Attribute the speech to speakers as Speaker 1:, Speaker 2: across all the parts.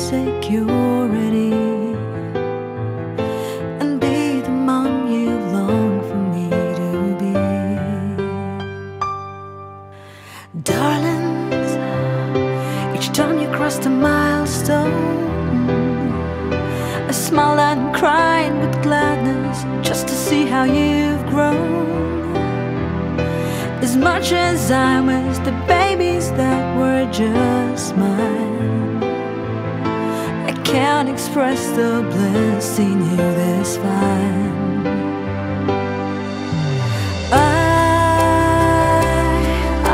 Speaker 1: security and be the mom you long for me to be. Darlings, each time you crossed a milestone, I smiled and cried with gladness just to see how you've grown. As much as I miss the babies that were just mine, I can't express the bliss seeing you this fine.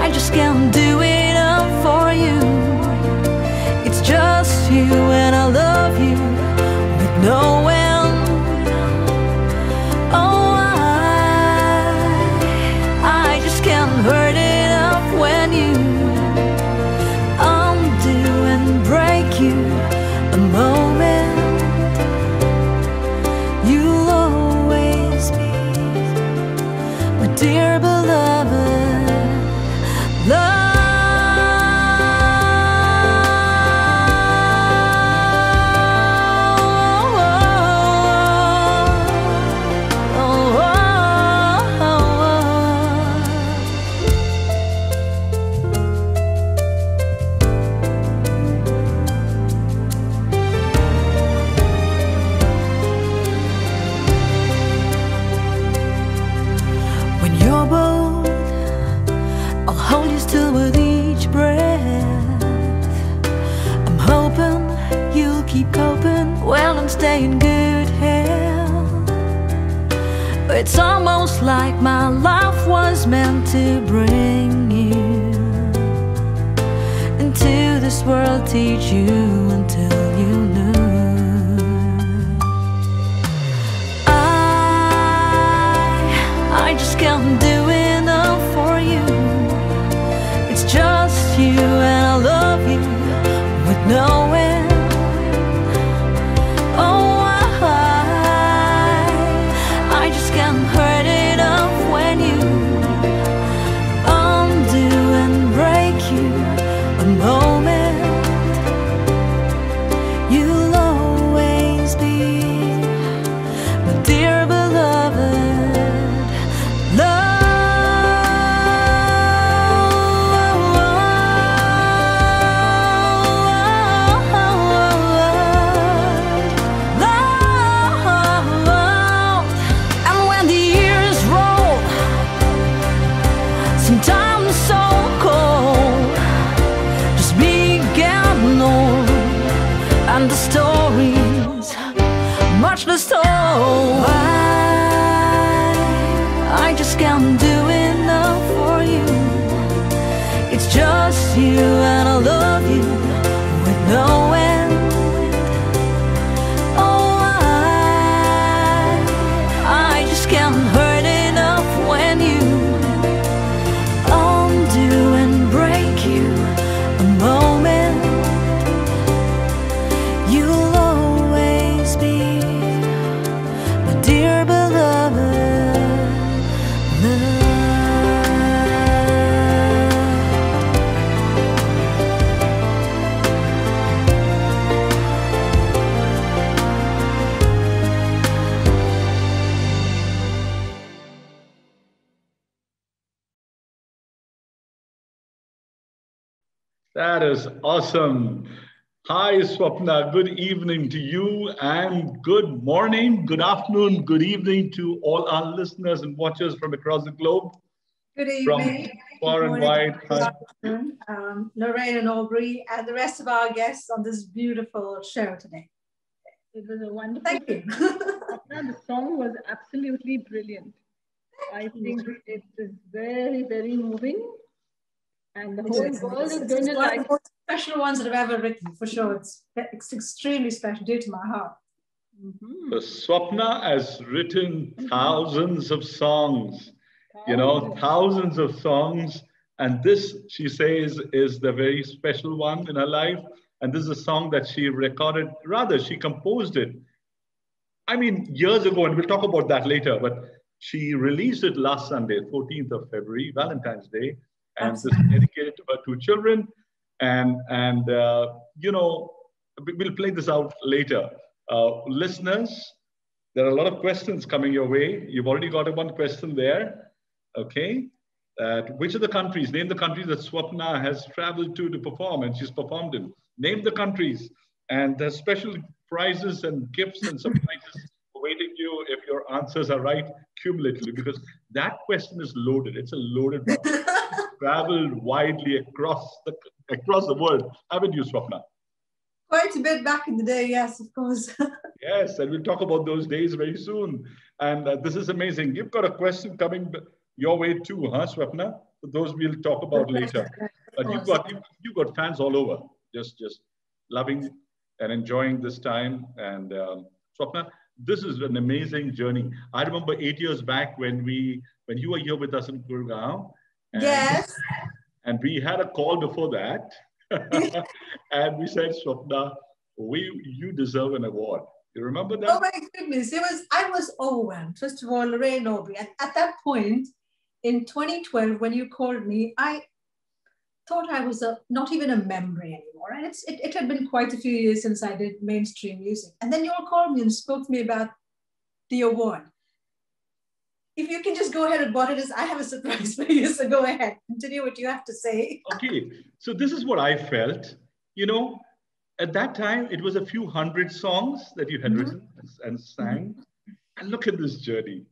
Speaker 1: I just can't do it all for you. It's just you and I love you with no end. Oh, I just can't hurt it up when you undo and break you a moment. You'll always be my dear beloved love. With each breath, I'm hoping you'll keep coping while I'm staying in good health. It's almost like my life was meant to bring you into this world, teach you until you knew. I just can't do enough for you. It's just you and I love you with no end. Oh, I just can't hurt it up when you undo and break you a moment. You'll always be my dear beloved love. And the stories much less told. I just can't do enough for you. It's just you and I love you with no end. Oh, I just can't hurt enough when you undo and break you a moment. You'll always be my dear beloved love.
Speaker 2: That is awesome. Hi, Swapna. Good evening to you and good morning, good afternoon, good evening to all our listeners and watchers from across the globe.
Speaker 3: Good evening.
Speaker 2: From far and wide.
Speaker 3: Lorraine and Aubrey and the rest of our guests on this beautiful show today.
Speaker 4: It was a wonderful.
Speaker 3: Thank you.
Speaker 4: The song was absolutely brilliant. I think it is very, very moving. And the whole world is going to like
Speaker 3: one of the most special ones that I've ever written, for sure. It's extremely special, dear to my heart.
Speaker 2: So Swapna has written thousands of songs, thousands of songs. And this, she says, is the very special one in her life. And this is a song that she recorded, rather, she composed it, I mean, years ago, and we'll talk about that later, but she released it last Sunday, 14th of February, Valentine's Day. And this is dedicated to her two children. And we'll play this out later. Listeners, there are a lot of questions coming your way. You've already got one question there. Okay. Which of the countries, name the countries that Swapna has traveled to perform and she's performed in. Name the countries. And there's special prizes and gifts and surprises awaiting you if your answers are right cumulatively, because that question is loaded. It's a loaded one. Traveled widely across the world. Haven't you, Swapna?
Speaker 3: Quite a bit back in the day, yes, of course.
Speaker 2: Yes, and we'll talk about those days very soon. And this is amazing. You've got a question coming your way too, huh, Swapna? Those we'll talk about later. But you've got fans all over, just loving and enjoying this time. And Swapna, this is an amazing journey. I remember 8 years back when you were here with us in Gurgaon.
Speaker 3: Yes.
Speaker 2: And we had a call before that. And we said, Swapna, you deserve an award. You remember that?
Speaker 3: Oh my goodness, I was overwhelmed. First of all, Lorraine Aubrey. At that point, in 2012, when you called me, I thought I was not even a memory anymore. And it had been quite a few years since I did mainstream music. And then you all called me and spoke to me about the award. If you can just go ahead and what it is, I have a surprise for you. So go ahead, continue what you have to say.
Speaker 2: Okay, so this is what I felt. You know, at that time, it was a few hundred songs that you had written and sang. And look at this journey.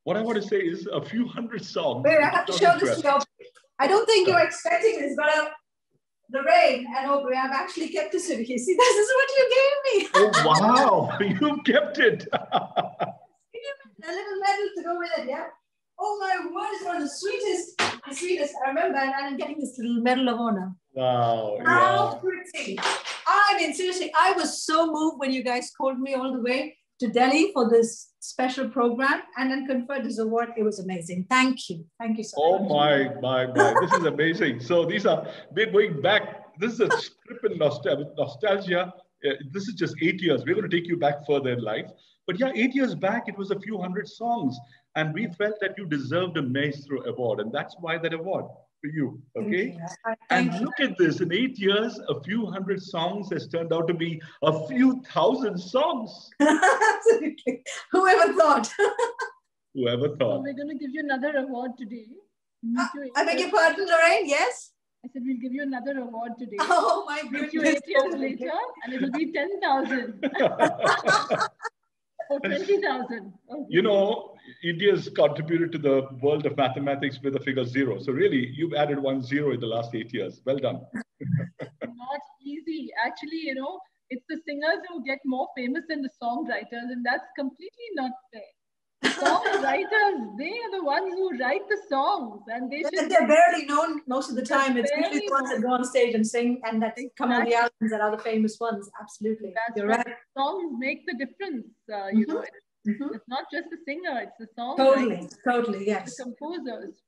Speaker 2: What I want to say is a few hundred songs.
Speaker 3: Wait, I have to show this to you. I don't think you're expecting this, but Lorraine and Aubrey, I've actually kept this with you. See, this is what you gave me.
Speaker 2: Oh, wow. You kept it.
Speaker 3: A little medal to go with it, yeah? Oh my word, it's one of the sweetest. I remember, and I'm getting this little medal of honor.
Speaker 2: Wow.
Speaker 3: How pretty. I mean, seriously, I was so moved when you guys called me all the way to Delhi for this special program and then conferred this award. It was amazing. Thank you. Thank you so much.
Speaker 2: Oh my. This is amazing. So we're going back. This is a trip in nostalgia. This is just 8 years. We're going to take you back further in life. But yeah, 8 years back, it was a few hundred songs. And we felt that you deserved a Maestro Award. And that's why that award for you, okay?
Speaker 3: Thank you.
Speaker 2: Look at this. In 8 years, a few hundred songs has turned out to be a few thousand songs.
Speaker 3: Absolutely. Whoever thought?
Speaker 2: Whoever thought?
Speaker 4: So we're going to give you another award today.
Speaker 3: I beg your pardon, Lorraine? Yes?
Speaker 4: I said, we'll give you another award today.
Speaker 3: Oh my goodness.
Speaker 4: You 8 years later, and it'll be 10,000. Or 20,000. Okay.
Speaker 2: You know, India's contributed to the world of mathematics with the figure 0. So really, you've added 1 0 in the last 8 years. Well done.
Speaker 4: Not easy. Actually, you know, it's the singers who get more famous than the songwriters, and that's completely not fair. Songwriters, they are the ones who write the songs, and
Speaker 3: they're barely known most of the time. It's usually the ones that go on stage and sing, and that come on the albums that are the famous ones. Absolutely, you're right.
Speaker 4: Songs make the difference. You know, it's not just the singer; it's the song.
Speaker 3: Totally, yes.
Speaker 4: The composers.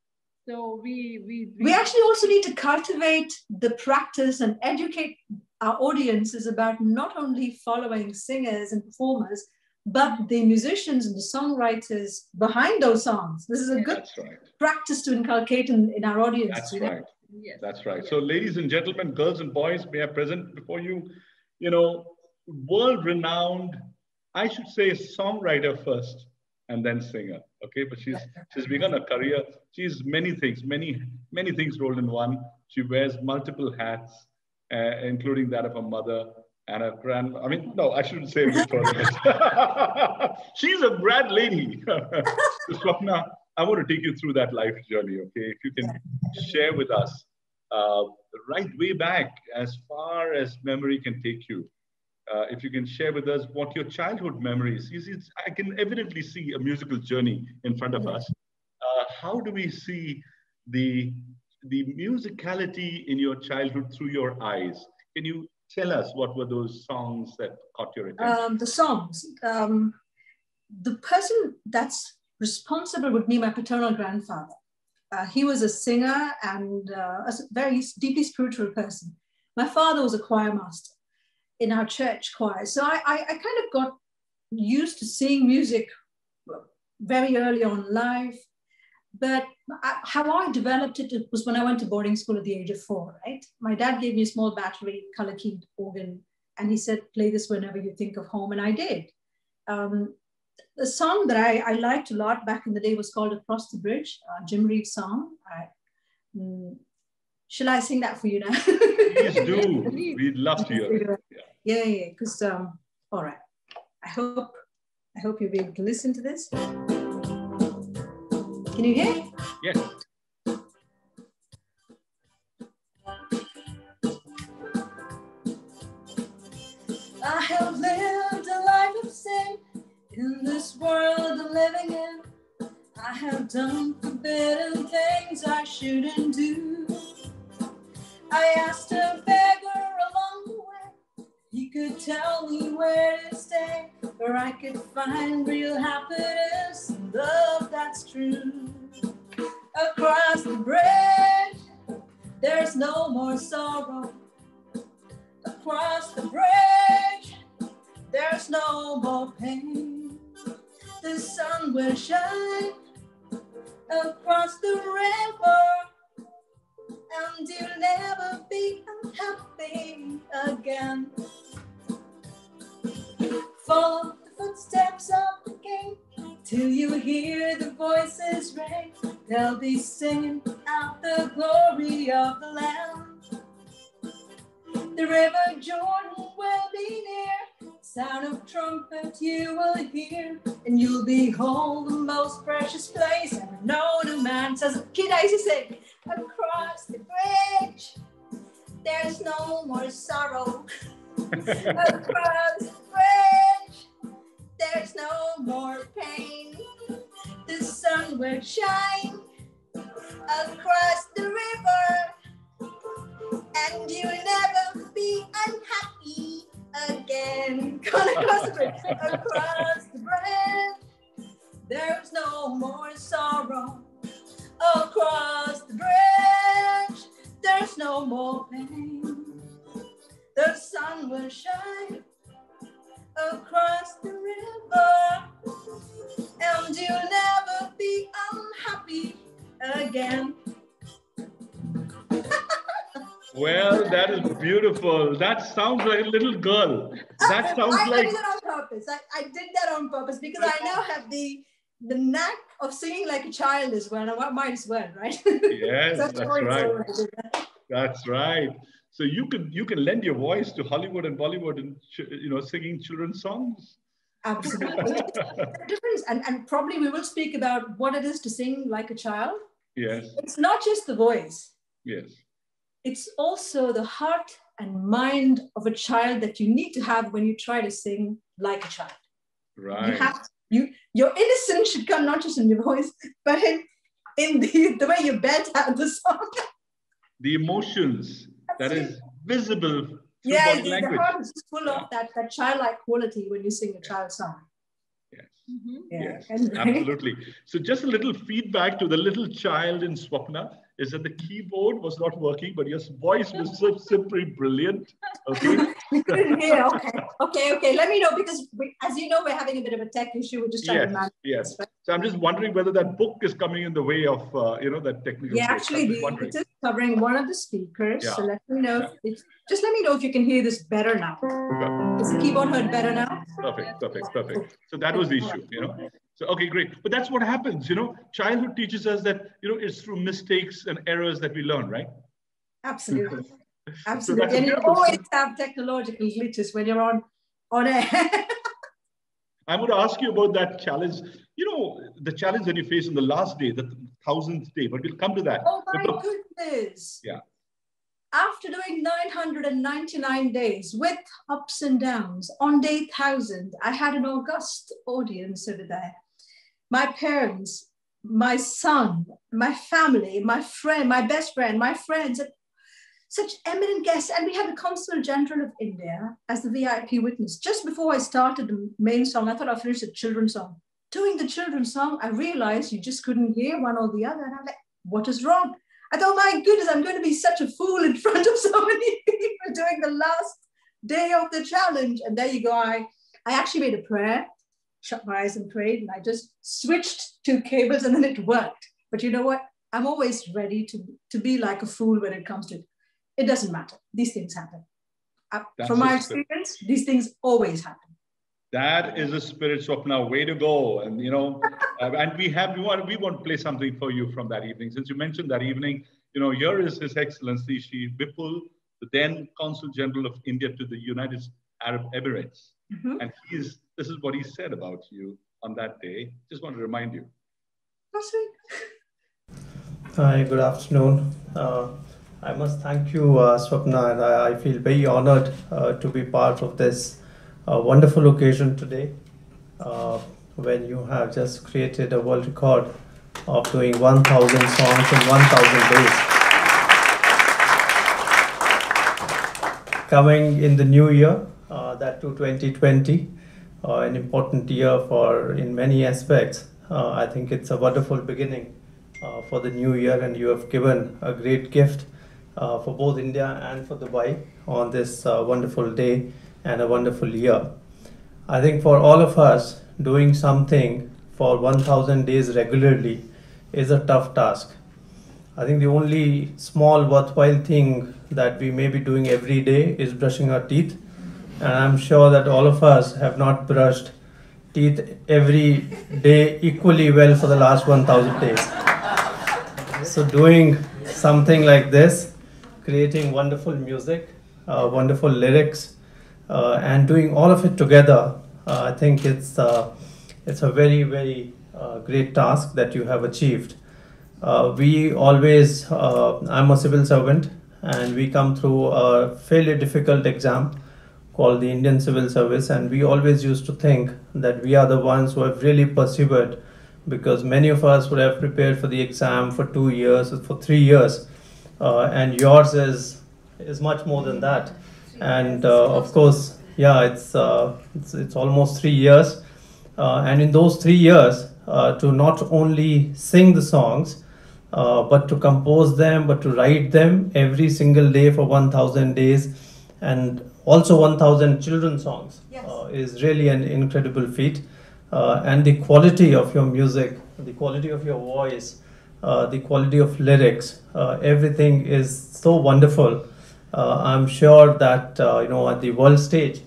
Speaker 4: So we
Speaker 3: actually also need to cultivate the practice and educate our audiences about not only following singers and performers, but the musicians and the songwriters behind those songs. This is a good practice to inculcate in our audience.
Speaker 2: That's right. Yes. That's right. So ladies and gentlemen, girls and boys, may I present before you, you know, world-renowned, I should say songwriter first and then singer. Okay, but she's begun a career. She's many things rolled in one. She wears multiple hats, including that of her mother. And a I shouldn't say it further. She's a grad lady. Swapna, I want to take you through that life journey, okay? If you can share with us, right way back, as far as memory can take you, if you can share with us what your childhood memories, I can evidently see a musical journey in front of us. How do we see the musicality in your childhood through your eyes? Can you tell us what were those songs that caught your attention?
Speaker 3: The songs. The person that's responsible would be my paternal grandfather. He was a singer and a very deeply spiritual person. My father was a choir master in our church choir. So I kind of got used to seeing music very early on in life. But how I developed it was when I went to boarding school at the age of 4, right? My dad gave me a small battery color keyed organ And he said, play this whenever you think of home, and I did. The song that I liked a lot back in the day was called Across the Bridge, Jim Reed's song. Shall I sing that for you now?
Speaker 2: Please do. We'd love to hear it.
Speaker 3: Yeah, because, all right. I hope you'll be able to listen to this. Can you hear?
Speaker 2: Yes.
Speaker 3: I have lived a life of sin in this world I'm living in. I have done forbidden things I shouldn't do. I asked a beggar along the way, he could tell me where to stay, where I could find real happiness and love that's true. Across the bridge, there's no more sorrow. Across the bridge, there's no more pain. The sun will shine across the river, and you'll never be unhappy again. Follow the footsteps of the king till you hear the voices ring. They'll be singing out the glory of the Lamb. The river Jordan will be near, sound of trumpet you will hear, and you'll behold the most precious place ever known to man. So as a kid I used to sing, across the bridge, there's no more sorrow. Across the bridge, there's no more pain. The sun will shine across the river, and you'll never be unhappy again. Across the bridge, across the bridge, there's no more sorrow. Across the bridge, there's no more pain. The sun will shine across the river, and you'll never be unhappy again.
Speaker 2: Well, that is beautiful. That sounds like a little girl. That sounds
Speaker 3: I
Speaker 2: like...
Speaker 3: did that on purpose. I did that on purpose because I now have the knack of singing like a child as well. I might as well, right?
Speaker 2: Yes, that's right. That's right. So you can lend your voice to Hollywood and Bollywood and singing children's songs.
Speaker 3: Absolutely. The difference, and probably we will speak about what it is to sing like a child.
Speaker 2: Yes.
Speaker 3: It's not just the voice.
Speaker 2: Yes.
Speaker 3: It's also the heart and mind of a child that you need to have when you try to sing like a child.
Speaker 2: Right.
Speaker 3: Your innocence should come not just in your voice, but in the way you bet out the song.
Speaker 2: The emotions that is visible through
Speaker 3: body
Speaker 2: language.
Speaker 3: The heart is full of that childlike quality when you sing a child song.
Speaker 2: Yes.
Speaker 3: Mm-hmm.
Speaker 2: Yes, absolutely. So just a little feedback to the little child in Swapna is that the keyboard was not working, but your voice was so simply brilliant. Okay.
Speaker 3: We couldn't hear. Okay. Let me know, because as you know, we're having a bit of a tech issue. We're just trying to manage.
Speaker 2: Yes. So I'm just wondering whether that book is coming in the way of that technical.
Speaker 3: Yeah, actually, it is covering one of the speakers. Yeah. So let me know. Just let me know if you can hear this better now. Okay. Is the keyboard heard better now?
Speaker 2: Perfect. So that was the issue, So, okay, great. But that's what happens, Childhood teaches us that, it's through mistakes and errors that we learn, right?
Speaker 3: Absolutely. Absolutely. And you always have technological glitches when you're on air.
Speaker 2: I'm going to ask you about that challenge. The challenge that you faced on the last day, the 1000th day, but we'll come to that.
Speaker 3: Oh my goodness.
Speaker 2: Yeah.
Speaker 3: After doing 999 days with ups and downs, on day 1000, I had an august audience over there. My parents, my son, my family, my friend, my best friend, my friends, such eminent guests. And we had the Consul General of India as the VIP witness. Just before I started the main song, I thought I'd finish the children's song. Doing the children's song, I realized you just couldn't hear one or the other. And I'm like, what is wrong? I thought, my goodness, I'm going to be such a fool in front of so many people doing the last day of the challenge. And there you go. I actually made a prayer, shut my eyes and prayed, and I just switched two cables and then it worked. But you know what? I'm always ready to be like a fool when it comes to it. It doesn't matter. These things happen. From my experience, these things always happen.
Speaker 2: That is a spirit, Swapna. Way to go! And you know, and we want to play something for you from that evening. Since you mentioned that evening, you know, here is His Excellency Shri Vipul, the then Consul General of India to the United Arab Emirates, and this is what he said about you on that day. Just want to remind you.
Speaker 3: That's right.
Speaker 5: Hi, good afternoon. I must thank you, Swapna, and I feel very honored to be part of this wonderful occasion today when you have just created a world record of doing 1,000 songs in 1,000 days. Coming in the new year, that to 2020, an important year in many aspects. I think it's a wonderful beginning for the new year, and you have given a great gift for both India and for Dubai on this wonderful day and a wonderful year. I think for all of us, doing something for 1,000 days regularly is a tough task. I think the only small worthwhile thing that we may be doing every day is brushing our teeth. And I'm sure that all of us have not brushed teeth every day equally well for the last 1,000 days. So doing something like this, creating wonderful music, wonderful lyrics, and doing all of it together, I think it's a very, very great task that you have achieved. We always, I'm a civil servant, and we come through a fairly difficult exam called the Indian Civil Service, and we always used to think that we are the ones who have really persevered, because many of us would have prepared for the exam for 2 years, for 3 years, and yours is much more than that. And of course, yeah, it's almost 3 years, and in those 3 years, to not only sing the songs, but to compose them, but to write them every single day for 1,000 days, and also 1,000 children's songs, is really an incredible feat. And the quality of your music, the quality of your voice, the quality of lyrics, everything is so wonderful. I'm sure that at the world stage,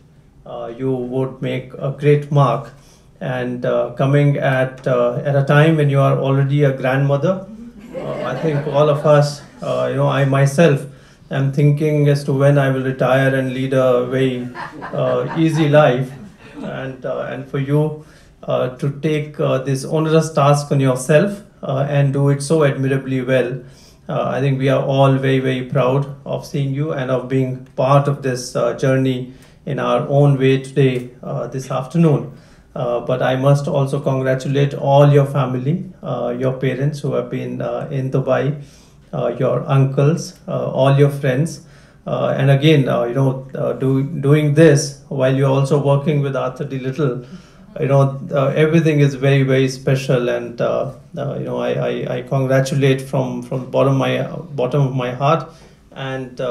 Speaker 5: you would make a great mark. And coming at a time when you are already a grandmother, I think all of us, I myself am thinking as to when I will retire and lead a very easy life. And for you to take this onerous task on yourself and do it so admirably well, I think we are all very, very proud of seeing you and of being part of this journey in our own way today, this afternoon. But I must also congratulate all your family, your parents who have been in Dubai, your uncles, all your friends. And again, doing this while you're also working with Arthur D. Little, everything is very, very special. And, I congratulate from the bottom of my heart. And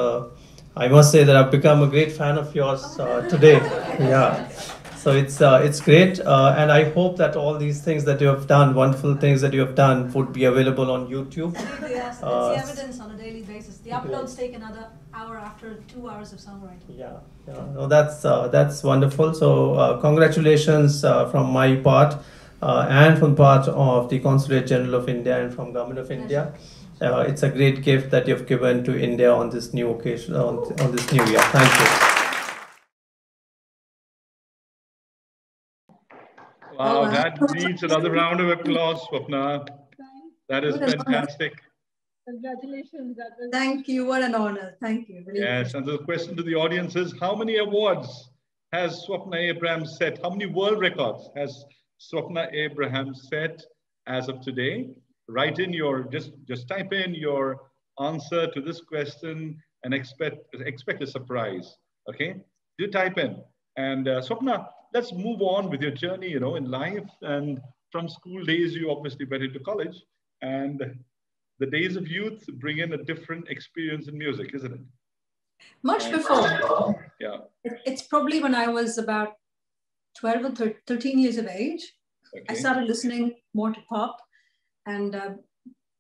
Speaker 5: I must say that I've become a great fan of yours today. Yeah. So it's great, and I hope that all these things that you have done, wonderful things that you have done, would be available on YouTube.
Speaker 3: Yes, that's the evidence on a daily basis. The uploads take another hour after 2 hours of songwriting.
Speaker 5: Yeah. No, that's wonderful. So congratulations from my part, and from part of the Consulate General of India and from Government of India. It's a great gift that you've given to India on this new occasion, on this new year. Thank you.
Speaker 2: Wow, that needs another round of applause, Swapna. That is fantastic.
Speaker 4: Congratulations.
Speaker 3: Thank you. What an honor. Thank you. Really
Speaker 2: yes, and the question to the audience is, how many awards has Swapna Abraham set? How many world records has Swapna Abraham set as of today? Write in your, just type in your answer to this question and expect a surprise, okay? Do type in. And Swapna, let's move on with your journey, in life. And from school days, you obviously went into college, and the days of youth bring in a different experience in music, isn't it?
Speaker 3: Much before.
Speaker 2: Yeah.
Speaker 3: It's probably when I was about 12 or 13 years of age. Okay. I started listening more to pop. And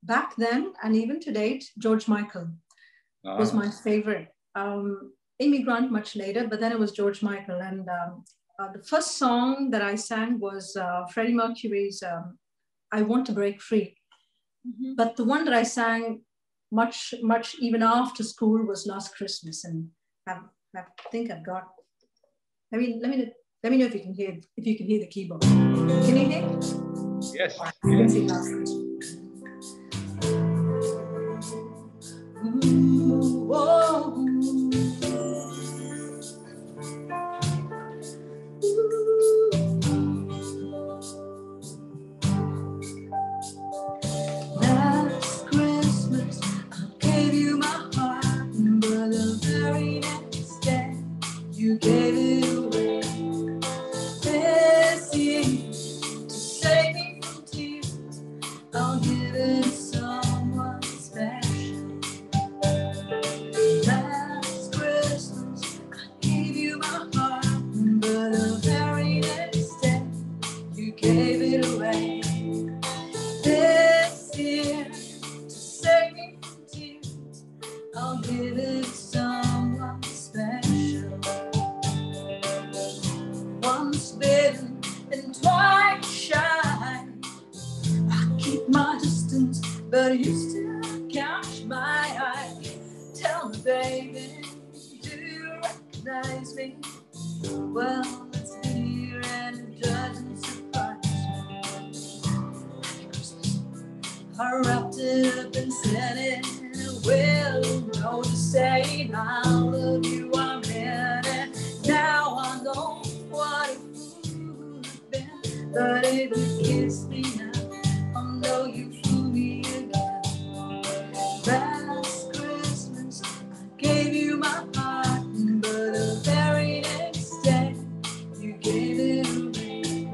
Speaker 3: back then, and even to date, George Michael was my favorite. Amy Grant much later, but then it was George Michael. And the first song that I sang was Freddie Mercury's I Want to Break Free.
Speaker 4: Mm-hmm.
Speaker 3: But the one that I sang much even after school was Last Christmas. And I think I've got, let me know if you can hear the keyboard. Can you hear?
Speaker 2: Yes.
Speaker 3: You can see Last Christmas. Ooh, whoa. Last Christmas, I gave you my heart, but the very next day, you gave it away. This year, to save me from tears, I'll give it to someone special. Last Christmas, I gave you my heart, but the very next day, you gave it away. This year, to save me from tears, I'll give it to someone special. Once bitten and twice shy, I keep my distance, but you still catch my eye. Tell me, baby, do you recognize me? Well, it's here and it doesn't surprise me. I wrapped it up and sent it. Well, no to say I love you, I meant it. Now I know what a fool I've been, but if you kiss me now, I'll know you fool me again. Last Christmas, I gave you my heart, but the very next day, you gave it away.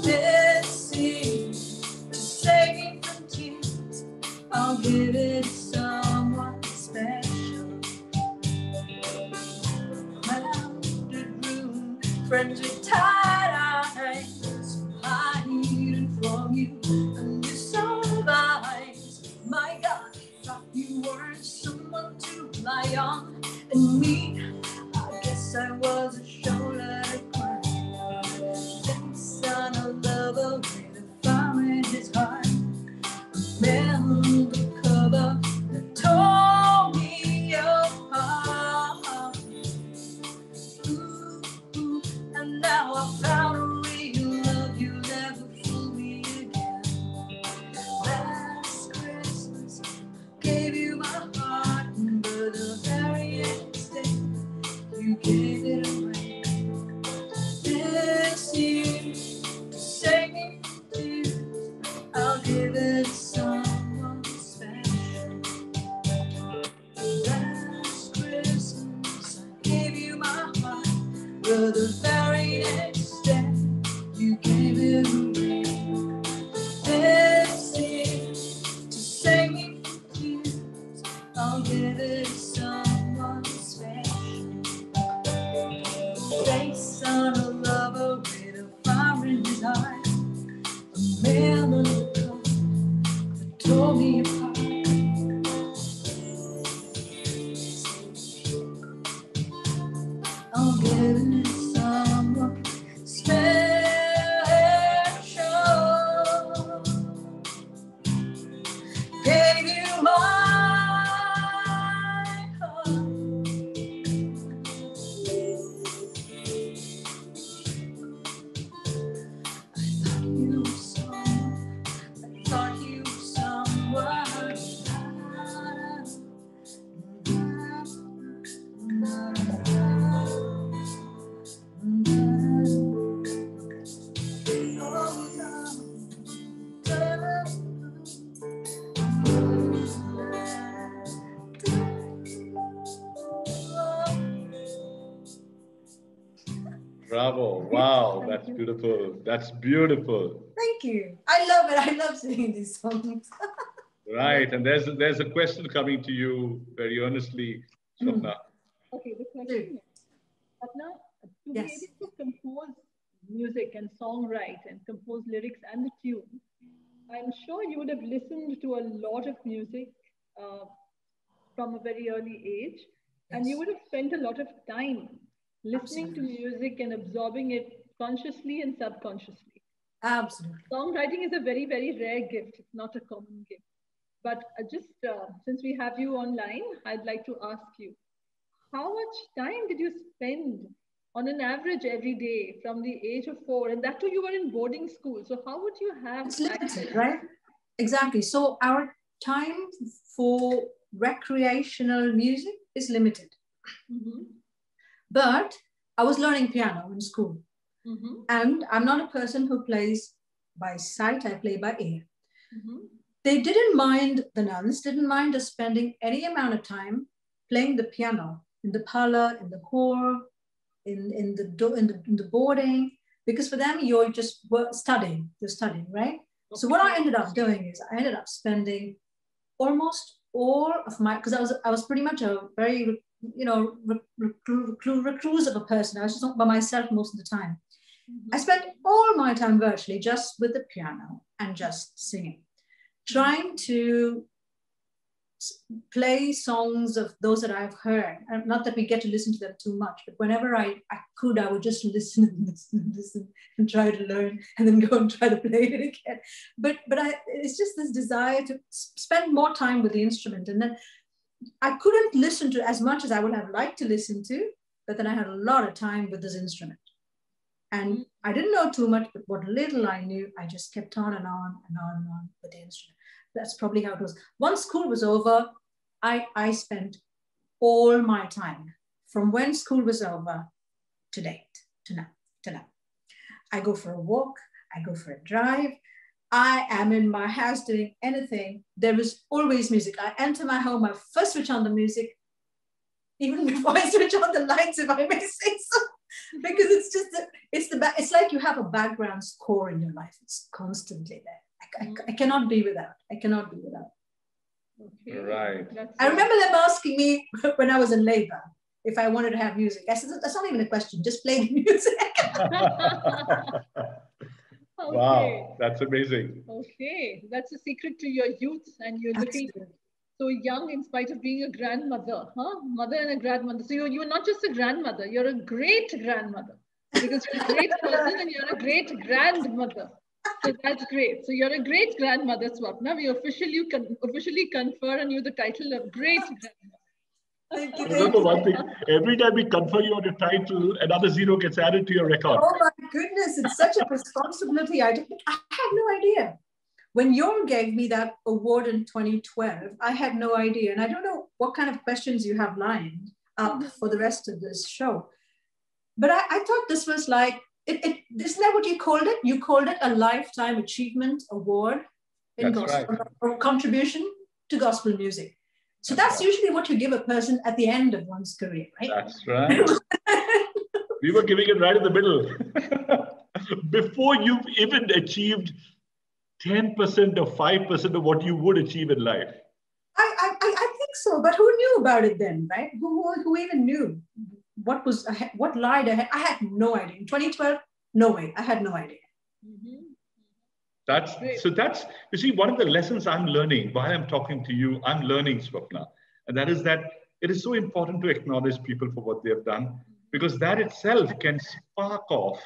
Speaker 3: This year, to save me from tears, I'll give it to someone special. Crowded room, friends with tight eyes, hiding from you, and you survive. My God, thought you weren't someone to rely on, and me, I guess I was a shoulder to cry. Thanks on a lover with a fire in his heart, a man undercover that tore me apart. Ooh, and now I found a real love, you'll never fool me again. Last Christmas, I gave you my heart, but the very next day, you gave it away. This year, to save me from tears, I'll give it to someone special. Last Christmas, I gave you my heart, but the very next day, you gave it away. This year, to save me from tears, I'll give it to someone special. Face on a lover with a fire in his heart, a man undercover that tore me apart. I'll give it to someone special. Gave you my heart. I thought you were someone.
Speaker 2: Bravo. Wow. That's beautiful. That's beautiful.
Speaker 3: Thank you. I love it. I love singing these songs.
Speaker 2: Right. And there's a question coming to you very earnestly, Swapna.
Speaker 4: Okay, the question is, Swapna, to
Speaker 3: Yes.
Speaker 4: be able to compose music and songwrite and compose lyrics and the tune, I'm sure you would have listened to a lot of music from a very early age. And you would have spent a lot of time listening to music and absorbing it consciously and subconsciously.
Speaker 3: Absolutely.
Speaker 4: Songwriting is a very, very rare gift. It's not a common gift. But since we have you online, I'd like to ask you, how much time did you spend on an average every day from the age of 4? And that too, you were in boarding school. So how would you have...
Speaker 3: It's limited, right? Exactly. So our time for recreational music is limited.
Speaker 4: Mm-hmm.
Speaker 3: But I was learning piano in school.
Speaker 4: Mm-hmm.
Speaker 3: And I'm not a person who plays by sight, I play by ear.
Speaker 4: Mm-hmm.
Speaker 3: They didn't mind, the nuns didn't mind us spending any amount of time playing the piano in the parlor, in the hall, in the boarding, because for them, you're just studying, right? Okay. So what I ended up doing is I ended up spending almost all of my, because I was pretty much a very, recluse of a person. I was just not by myself most of the time. Mm-hmm. I spent all my time virtually just with the piano and just singing, trying to play songs of those that I've heard. And not that we get to listen to them too much, but whenever I could, I would just listen and try to learn and then go and try to play it again. But it's just this desire to spend more time with the instrument. And then I couldn't listen to as much as I would have liked to listen to, but then I had a lot of time with this instrument. And I didn't know too much, but what little I knew, I just kept on and on and on and on with the instrument. That's probably how it was. Once school was over, I spent all my time from when school was over to date, to now. I go for a walk, I go for a drive. I am in my house doing anything. There is always music. I enter my home, I first switch on the music, even before I switch on the lights, if I may say so. Because it's just, it's like you have a background score in your life. It's constantly there. I cannot be without. I cannot be without.
Speaker 2: Okay. Right.
Speaker 3: I remember them asking me when I was in labor if I wanted to have music. I said, that's not even a question. Just play the music.
Speaker 4: Okay.
Speaker 2: Wow, that's amazing.
Speaker 4: Okay, that's a secret to your youth, and you're looking so young in spite of being a grandmother, huh? Mother and a grandmother. So you're not just a grandmother, you're a great grandmother, because you're a great person and you're a great grandmother. So that's great. So you're a great grandmother, Swapna. We officially confer on you the title of great grandmother.
Speaker 3: Thank you.
Speaker 2: Remember one thing, every time we confer you on a title, another 0 gets added to your record.
Speaker 3: Oh my goodness, it's such a responsibility. I had no idea. When you gave me that award in 2012, I had no idea. And I don't know what kind of questions you have lined up for the rest of this show. But I thought this was like, isn't that what you called it? You called it a Lifetime Achievement Award in gospel, or contribution to gospel music. So that's usually what you give a person at the end of one's career, right?
Speaker 2: That's right. We were giving it right in the middle. Before you've even achieved 10% or 5% of what you would achieve in life.
Speaker 3: I think so, but who knew about it then, right? Who even knew what was ahead, what lied ahead? I had no idea. In 2012, no way. I had no idea.
Speaker 4: Mm-hmm.
Speaker 2: That's you see, one of the lessons I'm learning while I'm talking to you, I'm learning, Swapna, and that is that it is so important to acknowledge people for what they have done, because that itself can spark off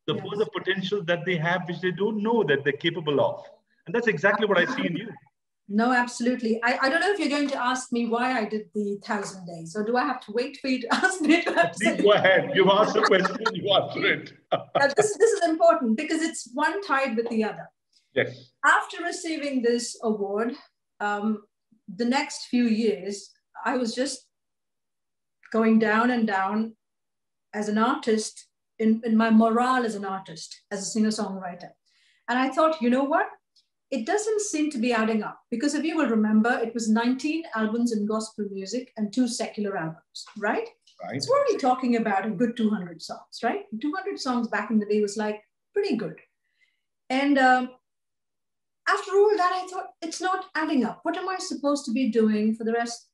Speaker 2: the further potential that they have, which they don't know that they're capable of. And that's exactly what I see in you.
Speaker 3: No, absolutely. I don't know if you're going to ask me why I did the 1,000 days, or do I have to wait for you to ask me?
Speaker 2: Please go ahead. You ask the question, you answer it.
Speaker 3: This is important because it's one tied with the other.
Speaker 2: Yes.
Speaker 3: After receiving this award, the next few years, I was just going down and down as an artist, in my morale as an artist, as a singer-songwriter. And I thought, you know what? It doesn't seem to be adding up, because if you will remember, it was 19 albums in gospel music and 2 secular albums, right?
Speaker 2: Right.
Speaker 3: So we're only talking about a good 200 songs, right? 200 songs back in the day was like pretty good. And after all that, I thought, it's not adding up. What am I supposed to be doing for the rest?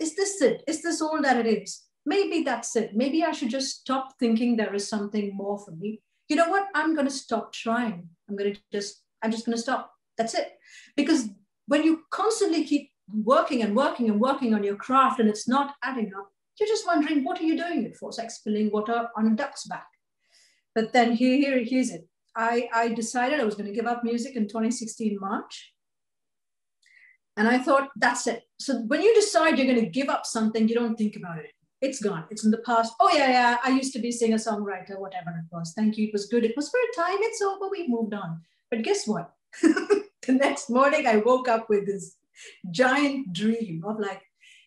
Speaker 3: Is this it? Is this all that it is? Maybe that's it. Maybe I should just stop thinking there is something more for me. You know what? I'm going to stop trying. I'm just going to stop. That's it. Because when you constantly keep working and working and working on your craft and it's not adding up, you're just wondering, what are you doing it for? It's like spilling water on a duck's back. But then here's it. I decided I was going to give up music in 2016 March. And I thought, that's it. So when you decide you're going to give up something, you don't think about it. It's gone. It's in the past. Oh, yeah, I used to be singer-songwriter, whatever it was. Thank you. It was good. It was for a time. It's over. We've moved on. But guess what? The next morning, I woke up with this giant dream of like,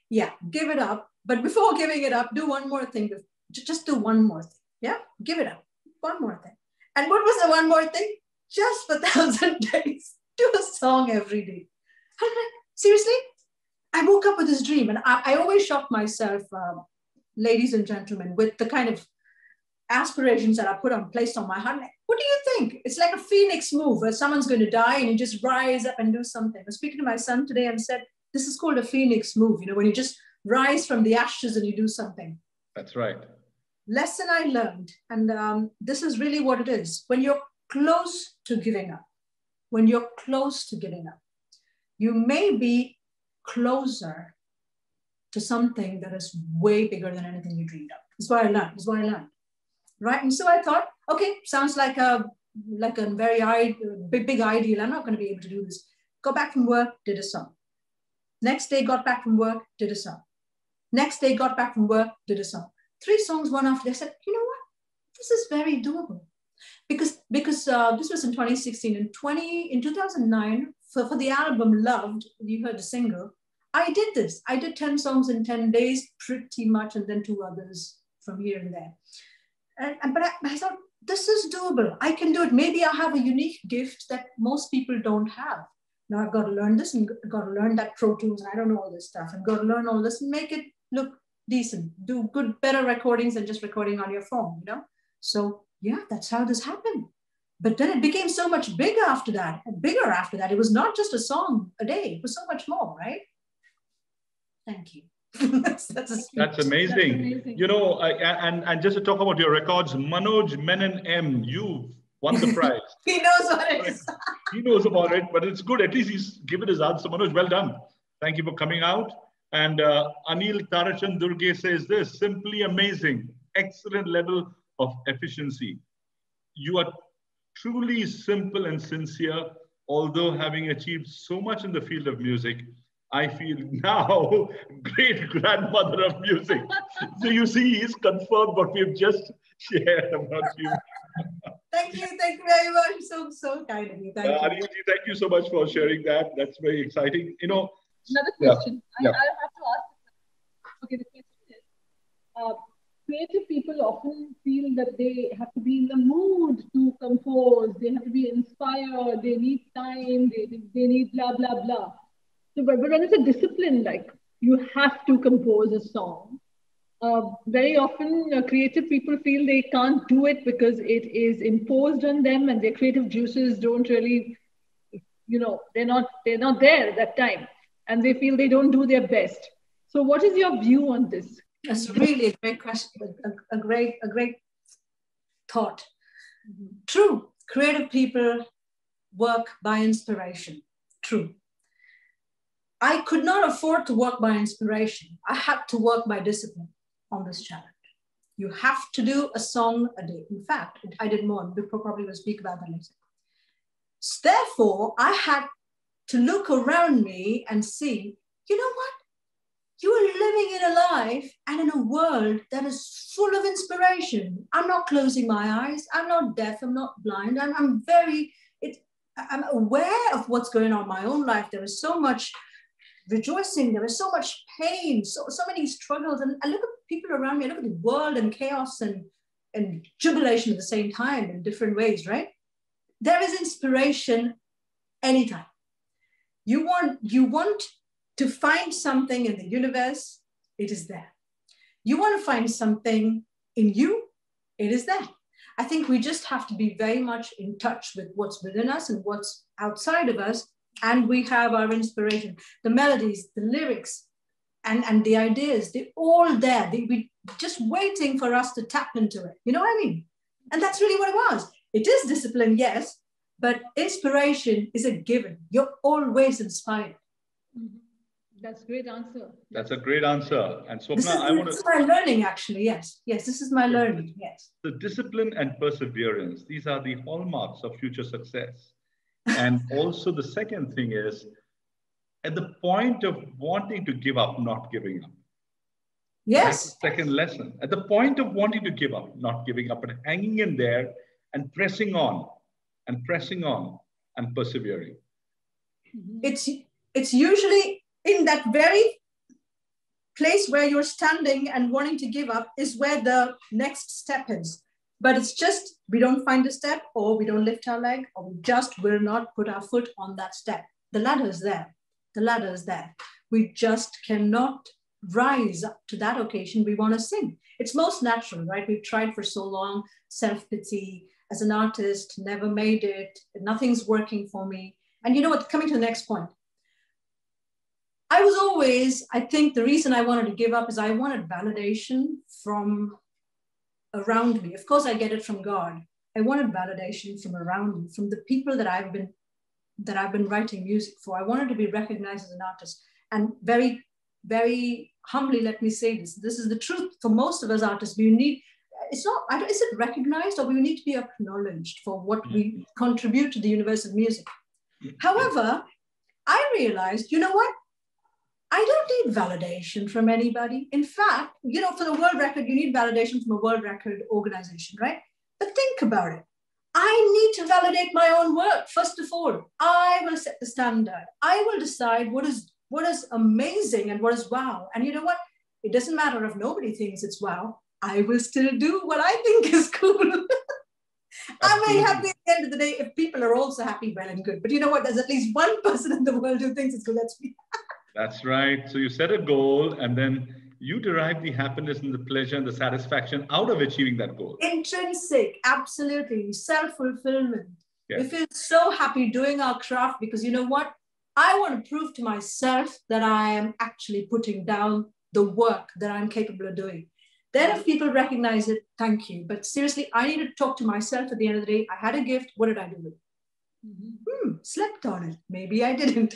Speaker 3: yeah, give it up. But before giving it up, do one more thing. Just do one more thing. Yeah, give it up. One more thing. And what was the one more thing? Just for 1,000 days. Do a song every day. I'm like, seriously? I woke up with this dream, and I always shock myself, ladies and gentlemen, with the kind of aspirations that I placed on my heart. Like, what do you think? It's like a phoenix move where someone's going to die and you just rise up and do something. I was speaking to my son today and said, this is called a phoenix move, when you just rise from the ashes and you do something.
Speaker 2: That's right.
Speaker 3: Lesson I learned, and this is really what it is. When you're close to giving up, you may be closer to something that is way bigger than anything you dreamed of. That's what I learned. Right? And so I thought, okay, sounds like a very big ideal. I'm not going to be able to do this. Got back from work, did a song. Next day, got back from work, did a song. Next day, got back from work, did a song. 3 songs, one after. I said, you know what? This is very doable. Because this was in 2016. In 2009, for the album Loved, you heard the single, I did this. I did 10 songs in 10 days, pretty much, and then 2 others from here and there. But I thought, this is doable. I can do it. Maybe I have a unique gift that most people don't have. Now I've got to learn this and got to learn that Pro Tools, and I don't know all this stuff. I've got to learn all this and make it look decent. Do good, better recordings than just recording on your phone, So yeah, that's how this happened. But then it became so much bigger after that. It was not just a song a day. It was so much more, right? Thank you. That's amazing.
Speaker 2: That's amazing. And just to talk about your records, Manoj Menon M, you won the prize.
Speaker 3: He knows what it is.
Speaker 2: He knows about it, but it's good. At least he's given his answer. Manoj, well done. Thank you for coming out. And Anil Tarachan Durge says this, simply amazing. Excellent level of efficiency. You are truly simple and sincere, although having achieved so much in the field of music, I feel now great grandmother of music. So you see, he's confirmed what we've just shared about you.
Speaker 3: Thank you very much. So kind of you. Thank you.
Speaker 2: Anilji, thank you so much for sharing that. That's very exciting.
Speaker 4: Another question. Yeah. I have to ask. Okay, the question is, creative people often feel that they have to be in the mood to compose. They have to be inspired. They need time. They need blah, blah, blah. So, but when it's a discipline, like you have to compose a song, very often creative people feel they can't do it because it is imposed on them and their creative juices don't really, they're not there at that time. And they feel they don't do their best. So what is your view on this?
Speaker 3: That's really a great question, a great thought. Mm-hmm. True, creative people work by inspiration, true. I could not afford to work by inspiration. I had to work by discipline on this challenge. You have to do a song a day. In fact, I did more, probably will speak about that later. Therefore, I had to look around me and see, you know what? You are living in a life and in a world that is full of inspiration. I'm not closing my eyes. I'm not deaf. I'm not blind. I'm aware of what's going on in my own life. There is so much rejoicing. There is so much pain, so many struggles. And I look at people around me. I look at the world and chaos and jubilation at the same time in different ways, right? There is inspiration anytime. You want to find something in the universe, it is there. You want to find something in you, it is there. I think we just have to be very much in touch with what's within us and what's outside of us, and we have our inspiration. The melodies, the lyrics, and the ideas, they're all there. We're just waiting for us to tap into it. You know what I mean? And that's really what it was. It is discipline, yes, but inspiration is a given. You're always inspired.
Speaker 4: Mm-hmm. That's a great answer.
Speaker 2: That's a great answer. And Swapna,
Speaker 3: this is my learning, actually. Yes, this is my learning. Yes.
Speaker 2: The discipline and perseverance, these are the hallmarks of future success. And also the second thing is, at the point of wanting to give up, not giving up.
Speaker 3: Yes.
Speaker 2: That's the second lesson. At the point of wanting to give up, not giving up, and hanging in there and pressing on and pressing on and persevering.
Speaker 3: It's usually in that very place where you're standing and wanting to give up is where the next step is. But it's just, we don't find a step, or we don't lift our leg, or we just will not put our foot on that step. The ladder is there. The ladder is there. We just cannot rise up to that occasion we want to sing. It's most natural, right? We've tried for so long, self-pity, as an artist, never made it, nothing's working for me. And you know what, coming to the next point, I think the reason I wanted to give up is I wanted validation from around me. Of course, I get it from God. I wanted validation from around me, from the people that I've been writing music for. I wanted to be recognized as an artist. And very, very humbly, let me say this. This is the truth for most of us artists. We need, is it recognized, or we need to be acknowledged for what we contribute to the universe of music. However, I realized, you know what? I don't need validation from anybody. In fact, you know, for the world record, you need validation from a world record organization, right? But think about it. I need to validate my own work. First of all, I will set the standard. I will decide what is amazing and what is wow. And you know what? It doesn't matter if nobody thinks it's wow. I will still do what I think is cool. I'm very happy at the end of the day if people are also happy, well and good. But you know what? There's at least one person in the world who thinks it's good. That's me.
Speaker 2: That's right. So you set a goal, and then you derive the happiness and the pleasure and the satisfaction out of achieving that goal.
Speaker 3: Intrinsic, absolutely. Self-fulfillment.
Speaker 2: Yes.
Speaker 3: We feel so happy doing our craft because you know what? I want to prove to myself that I am actually putting down the work that I'm capable of doing. Then if people recognize it, thank you. But seriously, I need to talk to myself at the end of the day. I had a gift. What did I do with it? Slept on it. Maybe I didn't.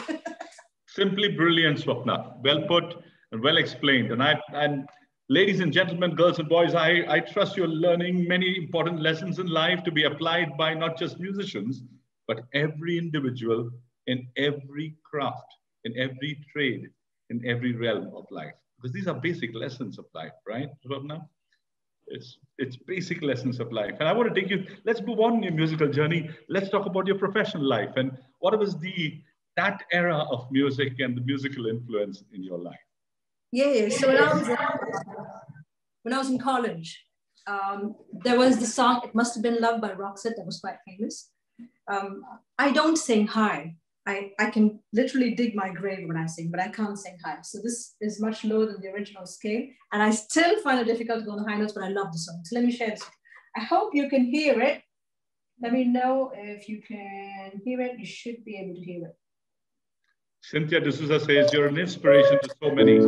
Speaker 2: Simply brilliant, Swapna. Well put and well explained. And ladies and gentlemen, girls and boys, I trust you're learning many important lessons in life to be applied by not just musicians, but every individual in every craft, in every trade, in every realm of life. Because these are basic lessons of life, right, Swapna? It's basic lessons of life. And I want to take you, let's move on in your musical journey. Let's talk about your professional life and what was that era of music and the musical influence in your life.
Speaker 3: Yeah. So when I was in college, there was the song, It Must Have Been Love by Roxette, that was quite famous. I don't sing high. I can literally dig my grave when I sing, but I can't sing high. So this is much lower than the original scale. And I still find it difficult to go on the high notes, but I love the song. So let me share this. I hope you can hear it. Let me know if you can hear it. You should be able to hear it.
Speaker 2: Cynthia D'Souza says you're an inspiration to so many.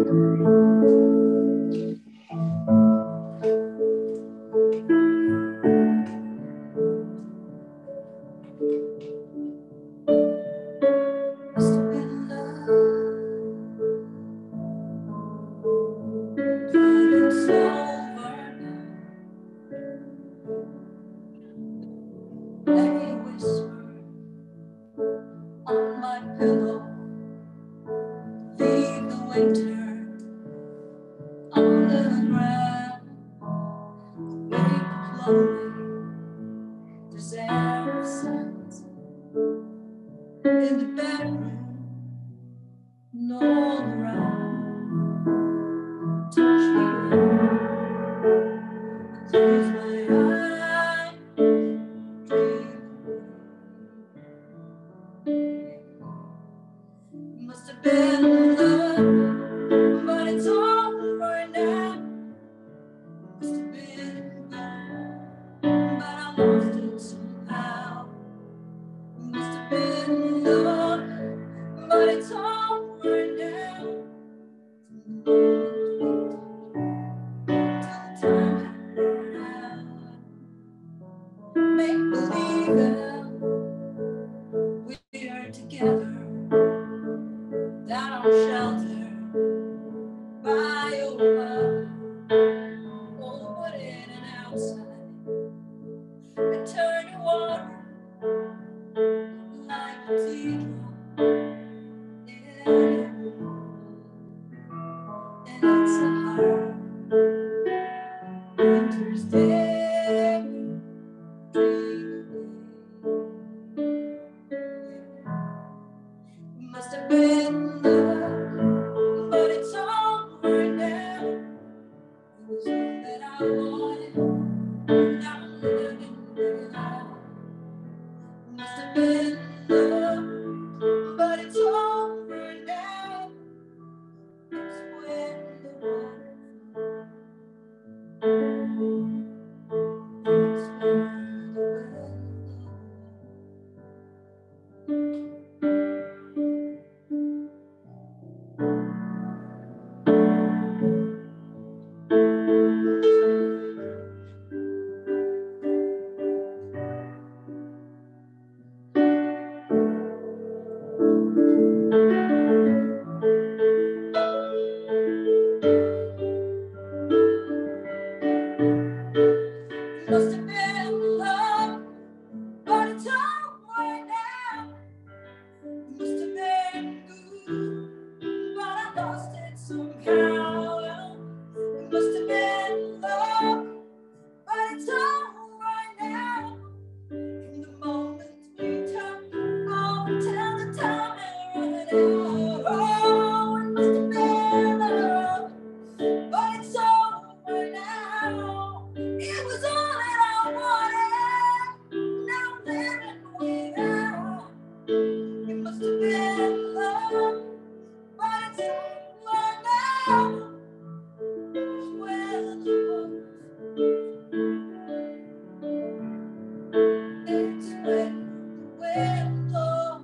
Speaker 1: Together, that our shelter lost it somehow. It must have been love, but it's all right now. In the moment we turn on till the time it ran out. Oh, it must have been love, but it's over now. It was all that I wanted. Now I'm living without. It must have been love, but it's over now. Well, it's when the wind blows.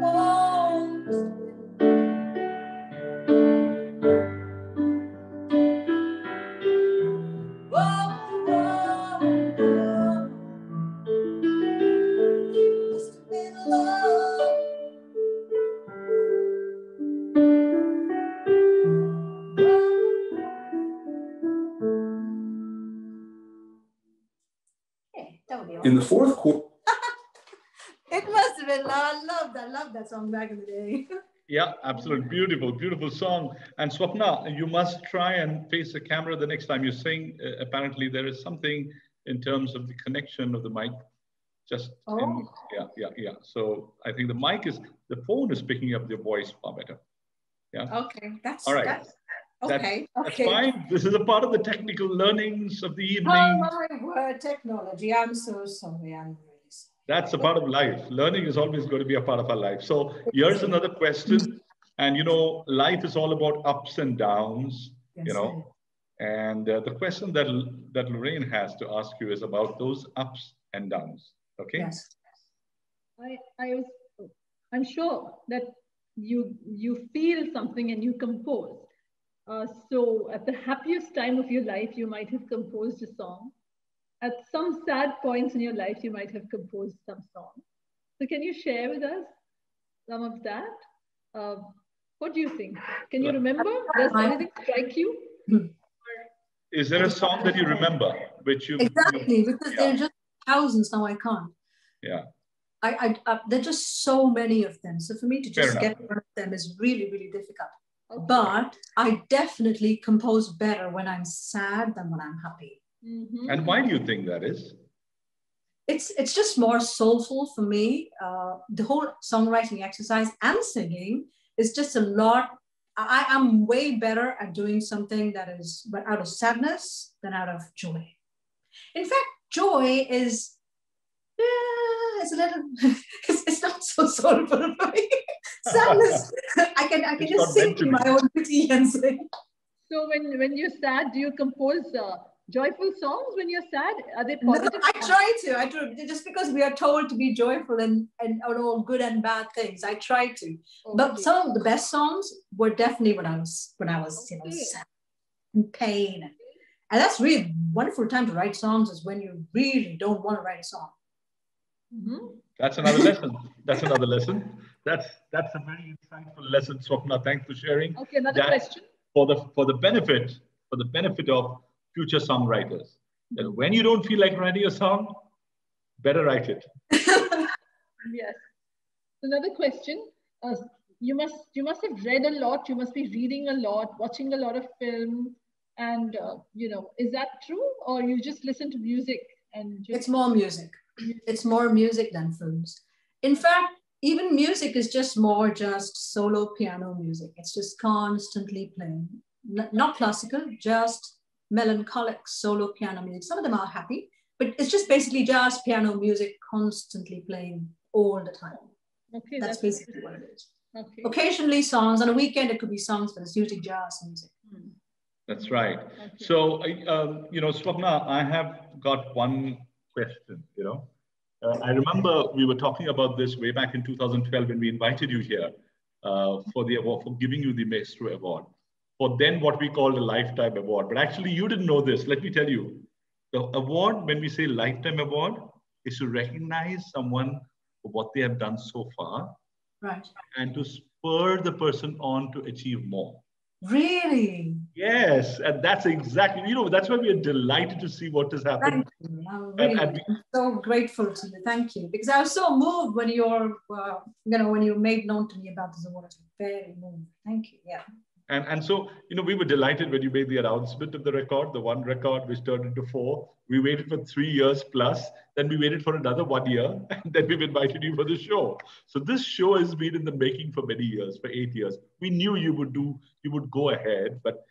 Speaker 1: Oh, whoa, whoa, whoa. Must have been love. Okay, that would be all.
Speaker 6: In the fourth quarter.
Speaker 3: It must have been love. I love that song back in the day.
Speaker 2: Yeah, absolutely. Beautiful, beautiful song. And Swapna, you must try and face the camera the next time you sing. Apparently, there is something in terms of the connection of the mic. Yeah. So I think the phone is picking up your voice far better. Yeah.
Speaker 3: Okay, that's
Speaker 2: all right.
Speaker 3: That's, okay.
Speaker 2: That's fine. This is a part of the technical learnings of the evening.
Speaker 3: Oh my word, technology. I'm so sorry. I'm really sorry.
Speaker 2: That's a part of life. Learning is always going to be a part of our life. So here's another question. And life is all about ups and downs,
Speaker 3: Yes,
Speaker 2: And the question that Lorraine has to ask you is about those ups and downs. Okay.
Speaker 3: Yes.
Speaker 4: I'm sure that you feel something and you compose. So at the happiest time of your life, you might have composed a song. At some sad points in your life, you might have composed some song. So can you share with us some of that? What do you think? Can you remember? Does anything strike you?
Speaker 2: Is there a song that you remember which you
Speaker 3: exactly because there are just thousands now? I can't.
Speaker 2: Yeah.
Speaker 3: There are just so many of them. So for me to just get one of them is really, really difficult. Okay. But I definitely compose better when I'm sad than when I'm happy.
Speaker 4: Mm-hmm.
Speaker 2: And why do you think that is?
Speaker 3: It's just more soulful for me. The whole songwriting exercise and singing is just a lot. I am way better at doing something that is out of sadness than out of joy. In fact, joy is it's a little, it's not so soulful for me. Sadness, I can just sing to my own pity and sing.
Speaker 4: So when you're sad, do you compose joyful songs when you're sad? Are they positive?
Speaker 3: No, I try to. Just because we are told to be joyful and all good and bad things, I try to. Okay. But some of the best songs were definitely when I was sad, in pain, and that's really a wonderful time to write songs. Is when you really don't want to write a song.
Speaker 4: Mm-hmm.
Speaker 2: That's another lesson. That's another lesson. That's a very insightful lesson, Swapna. Thanks for sharing.
Speaker 4: Okay, another question.
Speaker 2: For the benefit of future songwriters, that when you don't feel like writing a song, better write it.
Speaker 4: Yes. Another question. You must have read a lot. You must be reading a lot, watching a lot of film, and is that true, or you just listen to music and?
Speaker 3: It's more music. It's more music than films. In fact, even music is just solo piano music. It's just constantly playing. Not classical, just melancholic solo piano music. Some of them are happy, but it's just basically just piano music constantly playing all the time.
Speaker 4: Okay,
Speaker 3: that's basically what it is.
Speaker 4: Okay.
Speaker 3: Occasionally songs. On a weekend, it could be songs, but it's usually jazz music.
Speaker 2: That's right. Okay. So, Swapna, I have got one question, I remember we were talking about this way back in 2012 when we invited you here for the award, for giving you the Maestro Award, for then what we called a lifetime award. But actually you didn't know this. Let me tell you, the award, when we say lifetime award, is to recognize someone for what they have done so far.
Speaker 3: Right.
Speaker 2: And to spur the person on to achieve more.
Speaker 3: Really?
Speaker 2: Yes, and that's exactly, that's why we are delighted to see what has happened.
Speaker 3: Thank you. I'm so grateful to you. Thank you. Because I was so moved when when you made known to me about this award. Very moved. Thank you. Yeah.
Speaker 2: And so, we were delighted when you made the announcement of the record, the one record, which turned into 4. We waited for 3 years plus, then we waited for another 1 year, and then we've invited you for the show. So this show has been in the making for many years, for 8 years. We knew you would go ahead, but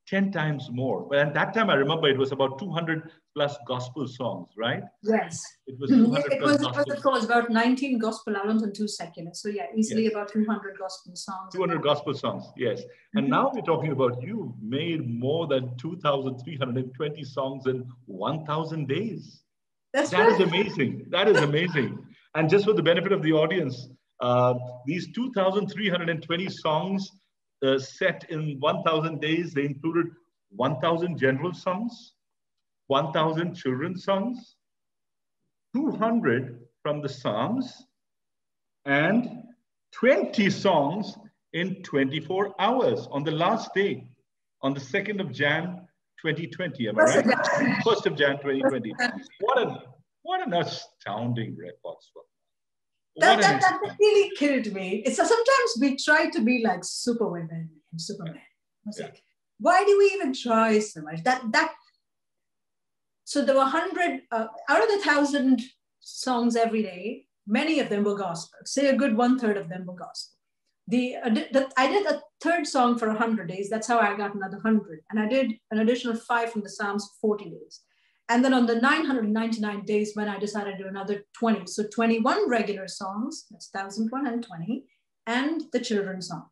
Speaker 2: 10 times more. But at that time, I remember it was about 200 plus gospel songs, right?
Speaker 3: Yes.
Speaker 2: It was 200
Speaker 3: it was of course about 19 gospel albums and 2 secular. So yeah, easily about 200 gospel songs.
Speaker 2: 200 gospel songs, yes. And now we're talking about you made more than 2,320 songs in 1,000 days. That is amazing. That is amazing. And just for the benefit of the audience, these 2,320 songs set in 1,000 days, they included 1,000 general songs, 1,000 children's songs, 200 from the Psalms, and 20 songs in 24 hours on the last day, on the 2nd of Jan 2020. Am I right? 1st of Jan 2020. What an astounding record.
Speaker 3: That really killed me. It's sometimes we try to be like Superwomen and Superman. I was like, why do we even try so much? So there were 100 out of the 1,000 songs every day. Many of them were gospel. Say a good 1/3 of them were gospel. I did a 3rd song for 100 days. That's how I got another 100. And I did an additional 5 from the Psalms for 40 days. And then on the 999 days when I decided to do another 20. So 21 regular songs, that's 1,120, and the children's song.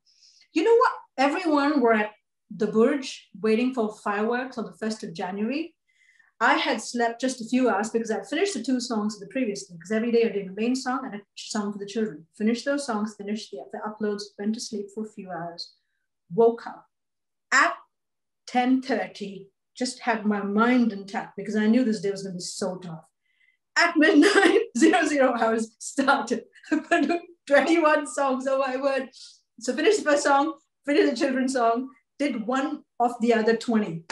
Speaker 3: You know what? Everyone were at the Burj waiting for fireworks on the 1st of January. I had slept just a few hours because I finished the 2 songs of the previous day, because every day I did a main song and a song for the children. Finished those songs, finished the uploads, went to sleep for a few hours, woke up at 10:30, just had my mind intact because I knew this day was going to be so tough. At midnight, 00 hours started. I put 21 songs, oh my word. So finished the 1st song, finished the children's song, did one of the other 20.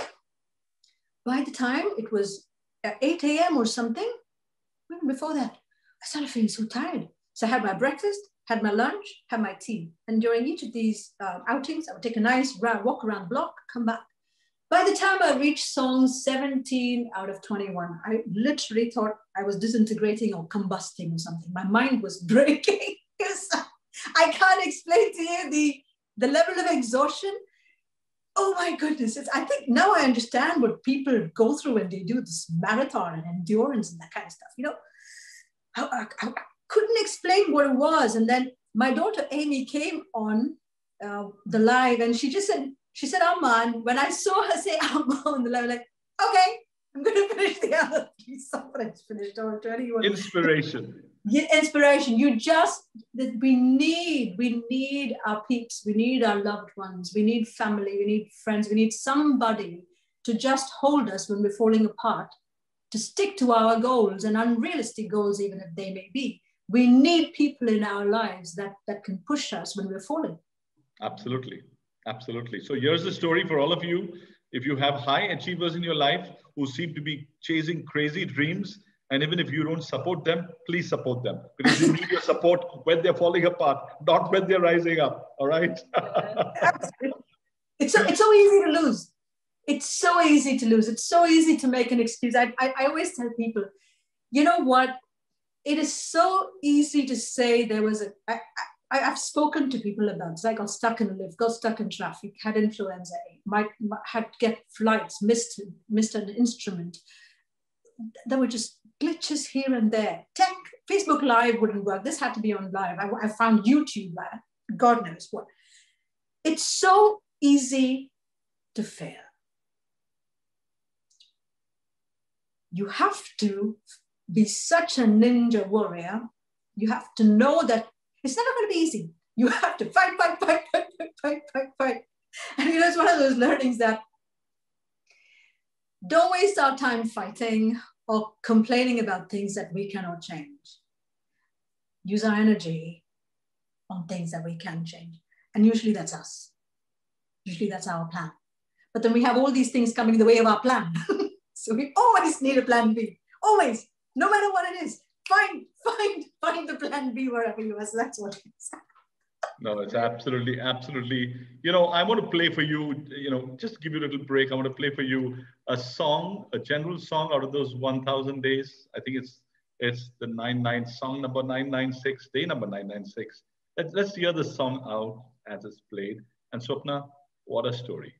Speaker 3: By the time it was 8 a.m. or something, even before that, I started feeling so tired. So I had my breakfast, had my lunch, had my tea. And during each of these outings, I would take a nice walk around the block, come back. By the time I reached song 17 out of 21, I literally thought I was disintegrating or combusting or something. My mind was breaking. I can't explain to you the level of exhaustion. Oh my goodness. I think now I understand what people go through when they do this marathon and endurance and that kind of stuff. I couldn't explain what it was. And then my daughter Amy came on the live and she said, Amman. When I saw her say Amman on the live, I'm like, okay, I'm going to finish the other 3 songs. I finished all 21.
Speaker 2: Inspiration.
Speaker 3: Yeah, inspiration. We need our peeps. We need our loved ones. We need family. We need friends. We need somebody to just hold us when we're falling apart, to stick to our goals and unrealistic goals, even if they may be. We need people in our lives that can push us when we're falling.
Speaker 2: Absolutely. Absolutely. So here's the story for all of you. If you have high achievers in your life who seem to be chasing crazy dreams, and even if you don't support them, please support them, because you need your support when they're falling apart, not when they're rising up. All right.
Speaker 3: It's so easy to lose. It's so easy to lose. It's so easy to make an excuse. I always tell people, you know what? It is so easy to say there was I've spoken to people about this. I got stuck in a lift, got stuck in traffic, had influenza, had to get flights, missed an instrument. There were just glitches here and there. Facebook Live wouldn't work. This had to be on live. I found YouTube, God knows what. It's so easy to fail. You have to be such a ninja warrior. You have to know that it's never going to be easy. You have to fight. And it's one of those learnings that don't waste our time fighting or complaining about things that we cannot change. Use our energy on things that we can change. And usually that's us. Usually that's our plan. But then we have all these things coming in the way of our plan. So we always need a plan B. Always, no matter what it is. Find the plan B wherever you are. So that's what it is.
Speaker 2: No, it's absolutely. You know, I want to play for you, you know, just to give you a little break. I want to play for you a song, a general song out of those 1,000 days. I think it's the song number 996, day number 996. Let's hear the song out as it's played. And Swapna, what a story.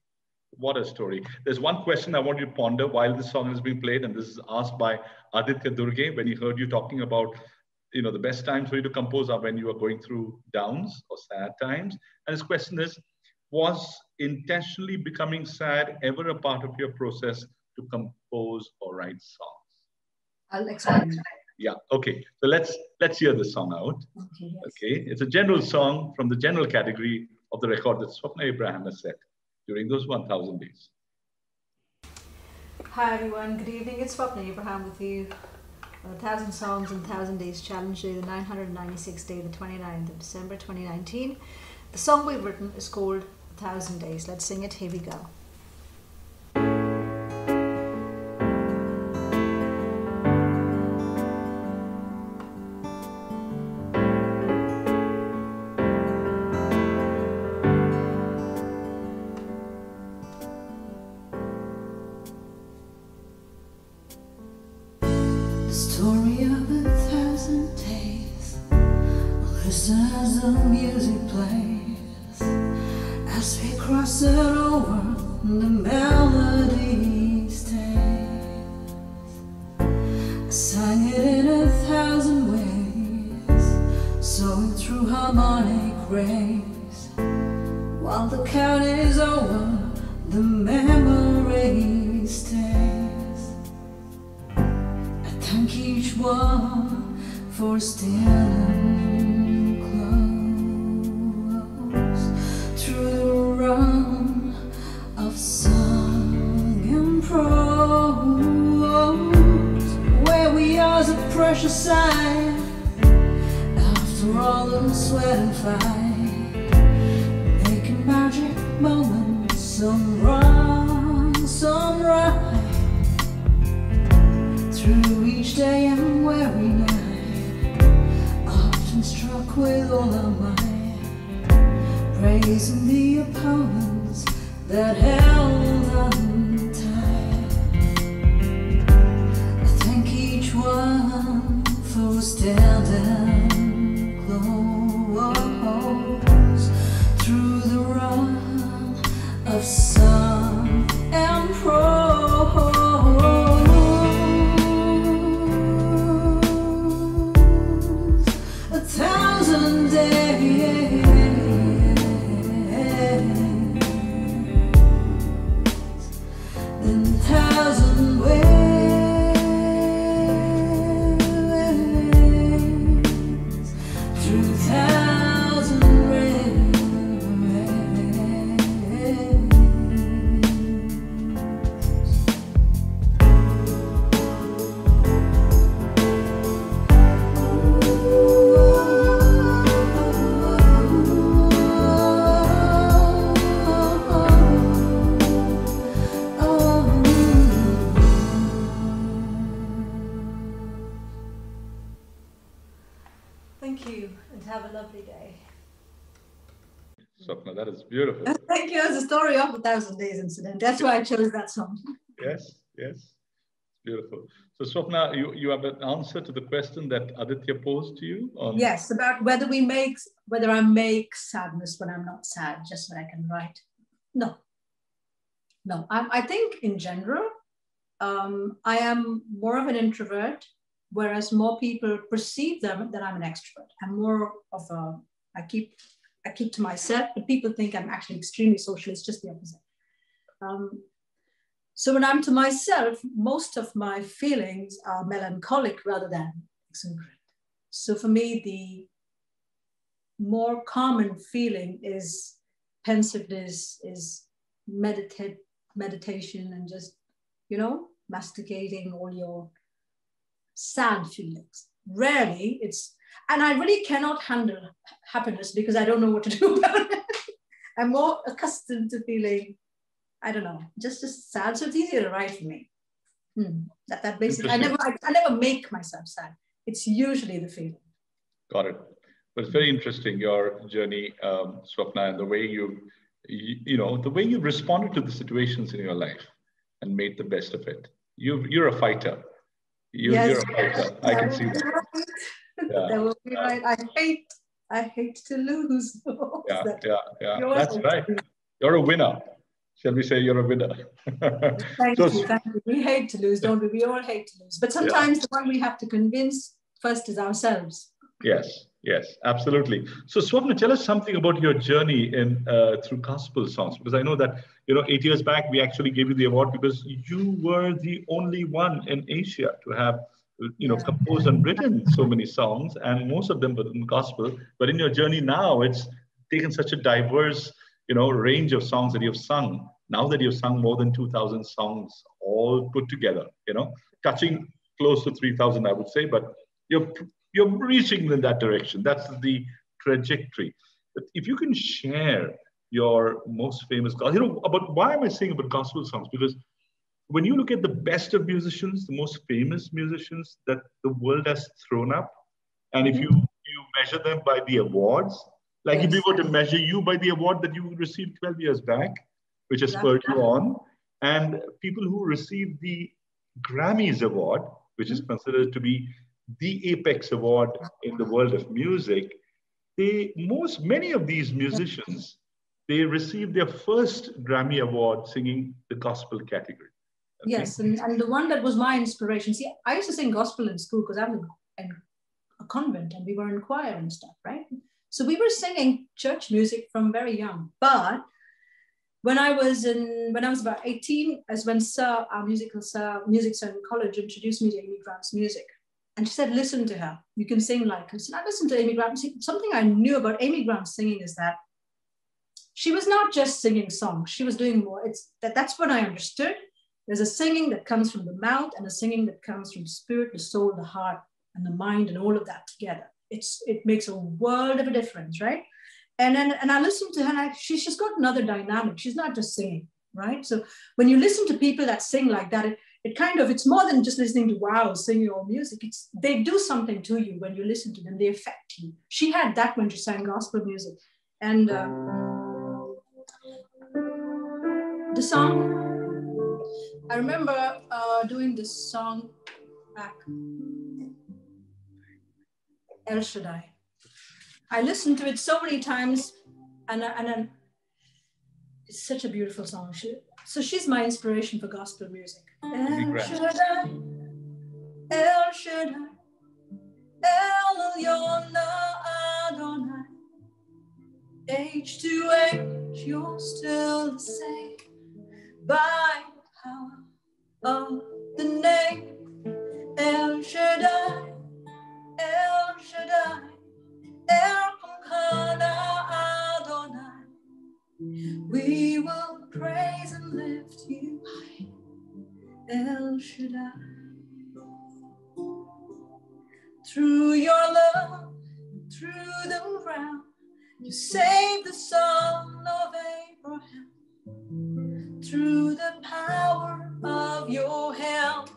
Speaker 2: What a story. There's one question I want you to ponder while this song is being played, and this is asked by Aditya Durge when he heard you talking about, you know, the best times for you to compose are when you are going through downs or sad times. And his question is, was intentionally becoming sad ever a part of your process to compose or write songs?
Speaker 3: I'll explain.
Speaker 2: Yeah, okay. So let's hear the song out.
Speaker 3: Okay, yes.
Speaker 2: Okay, it's a general song from the general category of the record that Swapna Abraham has set during those 1,000 days.
Speaker 1: Hi everyone, good evening. It's Swapna Abraham with you. 1,000 Songs in 1,000 Days Challenge Day, the 996th day, the 29th of December 2019. The song we've written is called 1,000 Days. Let's sing it. Here we go. Story of 1,000 days. Listen as the music plays, as we cross it over, the melody stays. I sang it in 1,000 ways, sowing through harmonic rays. While the count is over, the memory stays. Thank each one for standing close through the run of song and prose, where we are a precious sight after all the sweat and fight, making magic moments, some wrong, some right. Through each day and weary night, often struck with all our might, praising the opponents that held on tight. I thank each one for standing close through the run of song and prose. 1,000 days in 1,000 ways, through 1,000 rays. Thank you, and have a lovely day.
Speaker 2: Swapna, that is beautiful.
Speaker 3: Thank you. It's the story of 1,000 days incident. That's why I chose that song.
Speaker 2: Yes, yes. Beautiful. So Swapna, you have an answer to the question that Aditya posed to you?
Speaker 3: Yes, about whether I make sadness when I'm not sad, just so I can write. No. I think in general, I am more of an introvert, whereas more people perceive them that I'm an extrovert. I'm more of I keep to myself, but people think I'm actually extremely social. It's just the opposite. So when I'm to myself, most of my feelings are melancholic rather than exuberant. So for me, the more common feeling is pensiveness, is meditation, and just, you know, masticating all your sad feelings. Rarely and I really cannot handle happiness because I don't know what to do about it. I'm more accustomed to feeling, I don't know, just sad. So it's easier to write for me. That basically, I never make myself sad. It's usually the feeling.
Speaker 2: Got it. But it's very interesting, your journey, Swapna, and the way the way you responded to the situations in your life and made the best of it. You're a fighter. You're a fighter. I can see that. Yeah.
Speaker 3: That will be right. I hate to lose.
Speaker 2: Yeah. That's right. You're a winner. Shall we say you're a winner?
Speaker 3: Thank you. We hate to lose, don't we? We all hate to lose. But sometimes the one we have to convince first is ourselves.
Speaker 2: Yes, absolutely. So Swapna, tell us something about your journey through gospel songs, because I know that 8 years back we actually gave you the award because you were the only one in Asia to have composed and written so many songs, and most of them were in gospel. But in your journey now, it's taken such a diverse range of songs that you've sung. Now that you've sung more than 2,000 songs all put together, touching close to 3,000, I would say, but you're reaching in that direction. That's the trajectory. But if you can share your most famous, about why am I saying about gospel songs? Because when you look at the best of musicians, the most famous musicians that the world has thrown up, and if you measure them by the awards, like if we were to measure you by the award that you received 12 years back, which has spurred you on, and people who received the Grammys Award, which is considered to be the apex award in the world of music, many of these musicians, they received their first Grammy Award singing the gospel category. Okay?
Speaker 3: Yes, and the one that was my inspiration. See, I used to sing gospel in school because I'm in a convent and we were in choir and stuff, right? So we were singing church music from very young. But when I was about 18, as when our music sir in college introduced me to Amy Grant's music. And she said, listen to her. You can sing like her. So I listened to Amy Grant. Something I knew about Amy Grant's singing is that she was not just singing songs. She was doing more. That's what I understood. There's a singing that comes from the mouth and a singing that comes from the spirit, the soul, the heart, and the mind, and all of that together. It makes a world of a difference, right? And I listened to her, and she's just got another dynamic. She's not just singing, right? So when you listen to people that sing like that, it's more than just listening to sing your music. They do something to you when you listen to them. They affect you. She had that when she sang gospel music. And the song, I remember doing this song back, El Shaddai. I listened to it so many times, and it's such a beautiful song. So she's my inspiration for gospel music. El Shaddai, El Shaddai, El Elyon Adonai. Age to age, you're still the same. By the power of the name, El Shaddai, El Shaddai, El Adonai. We will praise and lift you high, El Shaddai. Through your love, through the ground, you saved the son of Abraham. Through the power of your hand,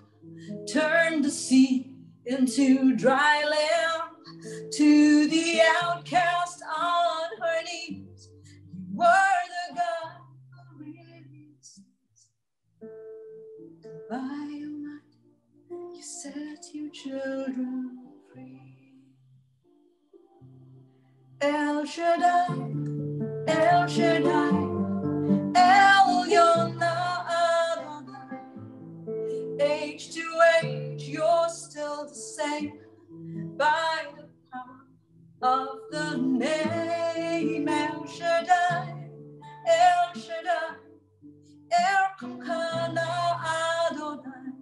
Speaker 3: turned the sea into dry land. To the outcast on her knees, you were the God who released. By your might, you set your children free. El Shaddai, El Shaddai, El Elyon Adonai. Age to age, you're still the same. By the power of the name, El Shaddai, El Shaddai, El Adonai.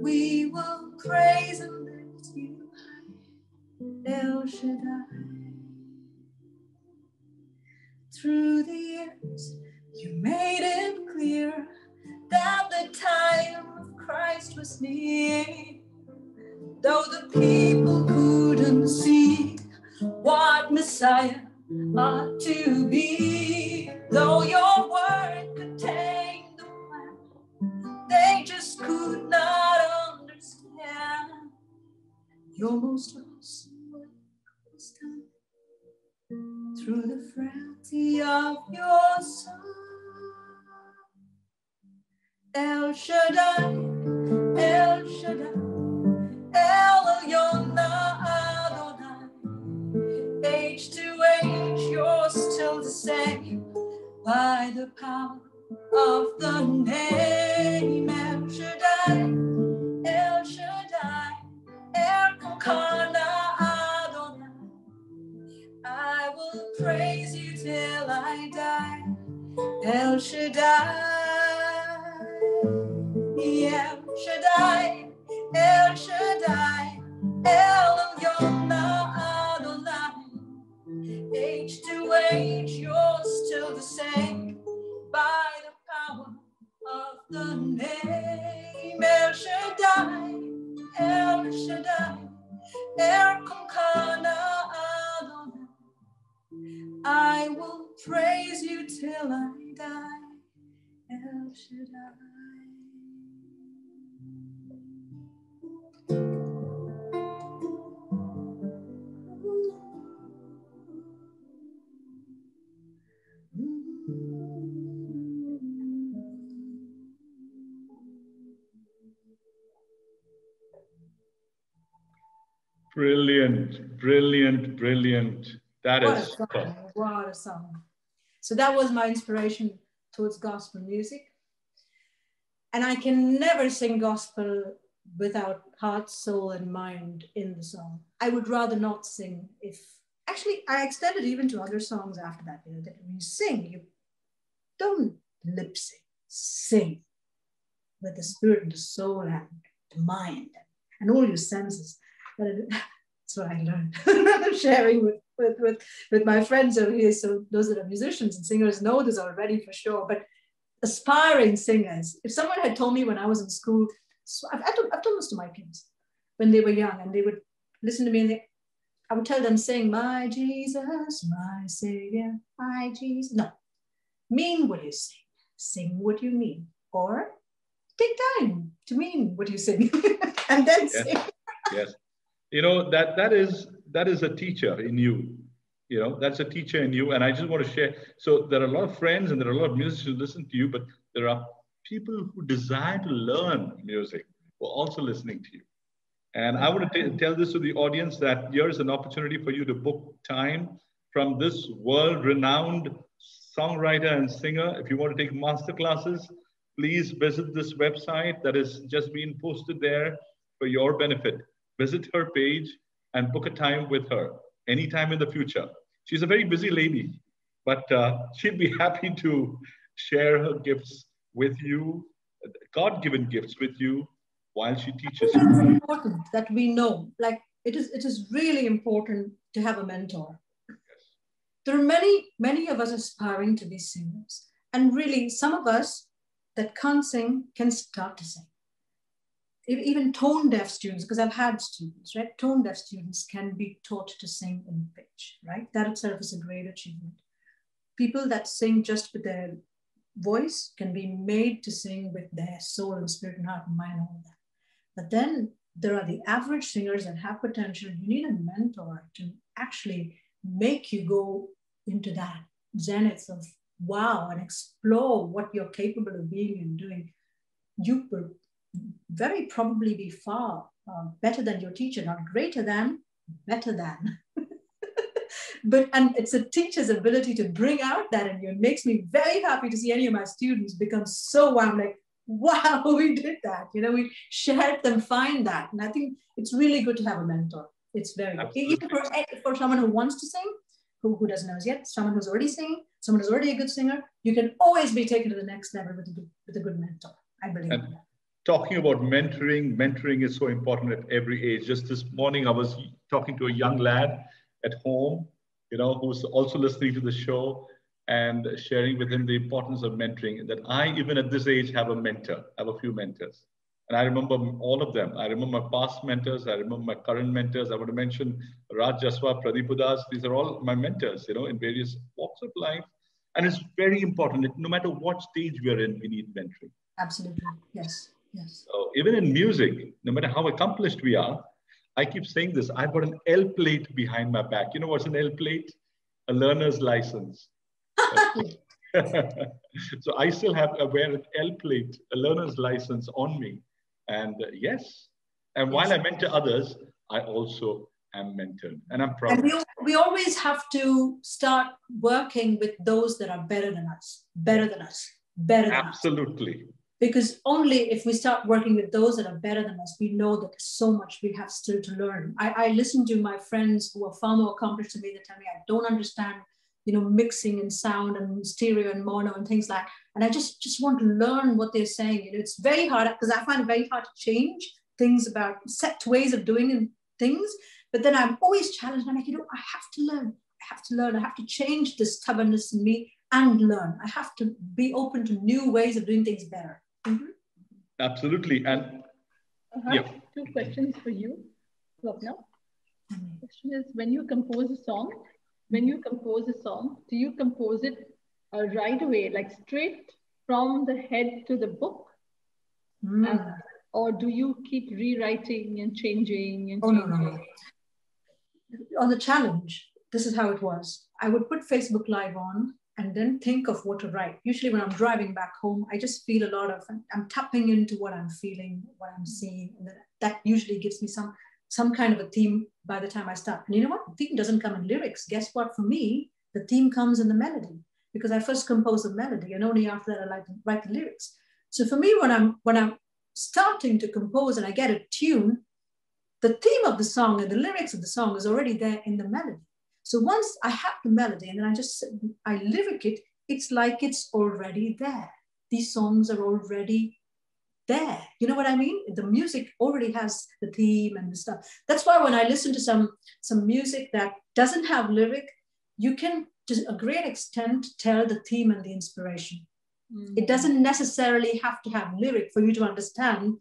Speaker 3: We will praise and lift you high, El Shaddai. Through the years, you made it clear that the time of Christ was near. Though the people couldn't see what Messiah ought to be, Your most awesome work was done through the frailty of your son. El Shaddai, El Shaddai, El Elyon Adonai. Age to age, you're still the same by the power of the name El Shaddai, El Shaddai, Elkana Adonai. I will praise you till I die. El Shaddai, El Shaddai, El Shaddai, El Elyon Adonai. Age to age, you're still the same by the power of the name El Shaddai, El Shaddai, Elkana Adonai. I will praise you till I die, El Shaddai.
Speaker 2: Brilliant, brilliant, brilliant. That
Speaker 3: What
Speaker 2: is
Speaker 3: a song, what a song. So that was my inspiration towards gospel music. And I can never sing gospel without heart, soul, and mind in the song. I would rather not sing if, actually, I extended even to other songs after that. You know, that when you sing, you don't lip sync, sing with the spirit and the soul and the mind and all your senses. That's what I learned sharing with my friends over here. So those that are musicians and singers know this already for sure. But aspiring singers, if someone had told me when I was in school, so I've told this to my kids when they were young, and they would listen to me, and I would tell them, sing, my Jesus, my Savior, my Jesus. No, mean what you sing, sing what you mean, or take time to mean what you sing, and then sing.
Speaker 2: Yes. You know, that is a teacher in you. You know, that's a teacher in you. And I just want to share. So there are a lot of friends and there are a lot of musicians who listen to you, but there are people who desire to learn music who are also listening to you. And I want to tell this to the audience that here's an opportunity for you to book time from this world-renowned songwriter and singer. If you want to take master classes, please visit this website that has just been posted there for your benefit. Visit her page and book a time with her anytime in the future. She's a very busy lady, but she'd be happy to share her gifts with you, God-given gifts with you while she teaches you.
Speaker 3: It's important that we know, like it is really important to have a mentor. Yes. There are many of us aspiring to be singers. And really some of us that can't sing can start to sing. Even tone-deaf students, because I've had students, right? Tone-deaf students can be taught to sing in pitch, right? That itself is a great achievement. People that sing just with their voice can be made to sing with their soul and spirit and heart and mind, all that. But then there are the average singers that have potential. You need a mentor to actually make you go into that zenith of wow and explore what you're capable of being and doing. You will very probably be far better than your teacher, not greater than, better than. And it's a teacher's ability to bring out that in you. It makes me very happy to see any of my students become so wow, I'm like, wow, we did that. You know, we helped them find that. And I think it's really good to have a mentor. It's very good. Even for someone who wants to sing, who doesn't know as yet, someone who's already singing, someone who's already a good singer, you can always be taken to the next level with a good mentor. I believe in that.
Speaker 2: Talking about mentoring is so important at every age. Just this morning, I was talking to a young lad at home, you know, who's also listening to the show and sharing with him the importance of mentoring, that I, even at this age, have a mentor. I have a few mentors. And I remember all of them. I remember my past mentors. I remember my current mentors. I want to mention Raj Jaswa, Pradeep Udas. These are all my mentors, you know, in various walks of life. And it's very important that no matter what stage we are in, we need mentoring.
Speaker 3: Absolutely, yes. Yes.
Speaker 2: So even in music, no matter how accomplished we are, I keep saying this, I've got an L plate behind my back. You know what's an L plate? A learner's license. So I still I wear an L plate, a learner's license on me. And yes, and while I mentor others, I also am mentored, and I'm proud.
Speaker 3: And we always have to start working with those that are better than us, better than us, better than us.
Speaker 2: Absolutely.
Speaker 3: Because only if we start working with those that are better than us, we know that there's so much we have still to learn. I listen to my friends who are far more accomplished than me that tell me I don't understand, you know, mixing and sound and stereo and mono and things like that. And I just want to learn what they're saying. You know, it's very hard because I find it very hard to change things about set ways of doing things. But then I'm always challenged. I'm like, you know, I have to learn. I have to learn. I have to change this stubbornness in me and learn. I have to be open to new ways of doing things better. Mm-hmm.
Speaker 2: Absolutely. And
Speaker 4: I have two questions for you, Swapna. The question is, when you compose a song, do you compose it right away, like straight from the head to the book? Or do you keep rewriting and changing and changing?
Speaker 3: No. On the challenge, this is how it was. I would put Facebook Live on and then think of what to write. Usually when I'm driving back home, I just feel a lot of, I'm tapping into what I'm feeling, what I'm seeing. And that usually gives me some kind of a theme by the time I start. And you know what? The theme doesn't come in lyrics. Guess what? For me, the theme comes in the melody, because I first compose the melody and only after that I like to write the lyrics. So for me, when I'm starting to compose and I get a tune, the theme of the song and the lyrics of the song is already there in the melody. So once I have the melody and then I lyric it, it's like it's already there. These songs are already there. You know what I mean? The music already has the theme and the stuff. That's why when I listen to some music that doesn't have lyric, you can, to a great extent, tell the theme and the inspiration. It doesn't necessarily have to have lyric for you to understand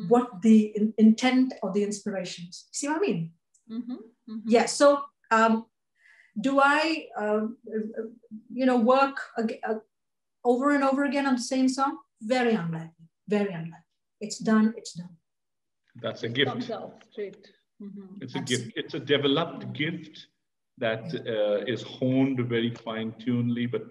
Speaker 3: what the intent of the inspiration is. See what I mean? Yeah. So do I, work over and over again on the same song? Very unlikely. Very unlikely. It's done. It's done.
Speaker 2: That's a gift.
Speaker 4: Comes out straight.
Speaker 2: It's a gift. It's a developed gift that is honed very fine-tunedly, but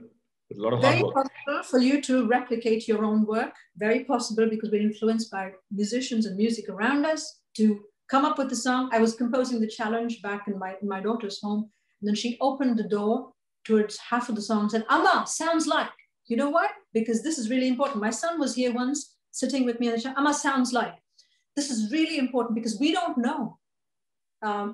Speaker 2: with a lot of hard work.
Speaker 3: Very possible for you to replicate your own work. Very possible because we're influenced by musicians and music around us to come up with the song. I was composing the challenge back in my daughter's home, and then she opened the door towards half of the song and said, "Amma, sounds like." You know what? Because this is really important. My son was here once sitting with me and said, "Amma, sounds like." This is really important because we don't know.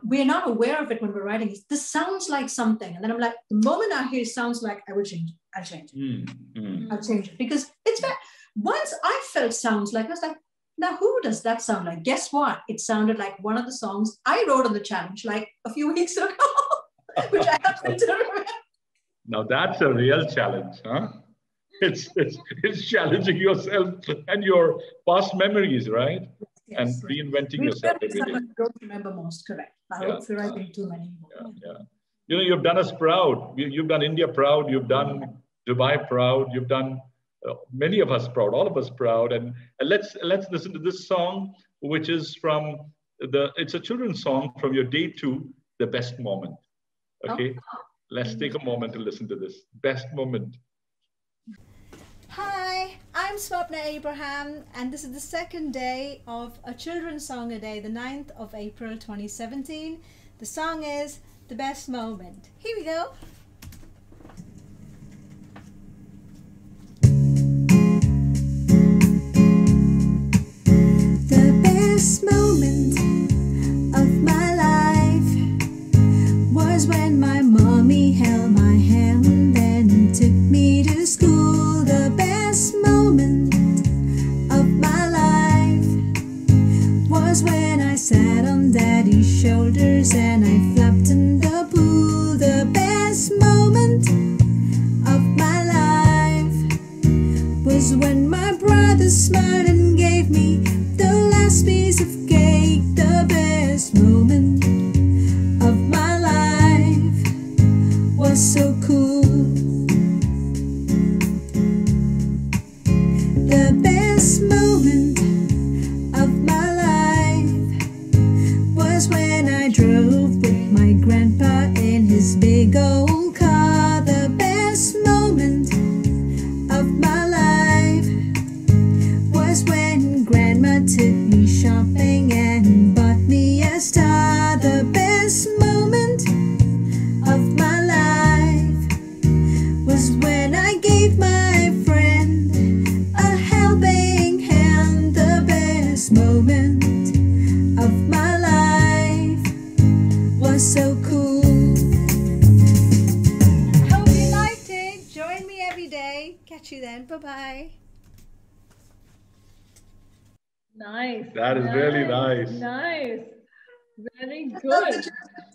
Speaker 3: We're not aware of it when we're writing. This sounds like something. And then I'm like, the moment I hear sounds like, I will change it. I'll change it. I'll change it. Because it's bad. Once I felt sounds like, I was like, now who does that sound like? Guess what? It sounded like one of the songs I wrote on the challenge like a few weeks ago, which I happen to remember.
Speaker 2: Now that's a real challenge, huh? It's challenging yourself and your past memories, right? Yes. And reinventing yourself every day.
Speaker 3: I don't remember most, correct. I hope you're writing too many.
Speaker 2: You know, you've done us proud. You've done India proud. You've done Dubai proud. You've done many of us proud, all of us proud. And let's listen to this song, which is from it's a children's song from your day 2, The Best Moment. Okay, let's take a moment to listen to this. Best Moment.
Speaker 1: Hi, I'm SWAPNA Abraham, and this is the second day of a Children's Song a Day, the 9th of April 2017. The song is The Best Moment. Here we go.
Speaker 6: The best moment of my life was when my mommy held my hand and took me to school. The best moment of my life was when I sat on Daddy's shoulders and I flopped in the pool. The best
Speaker 3: Okay, catch you then. Bye-bye.
Speaker 4: Nice.
Speaker 2: That is really nice.
Speaker 4: Nice. Very
Speaker 3: Love
Speaker 4: good.
Speaker 3: the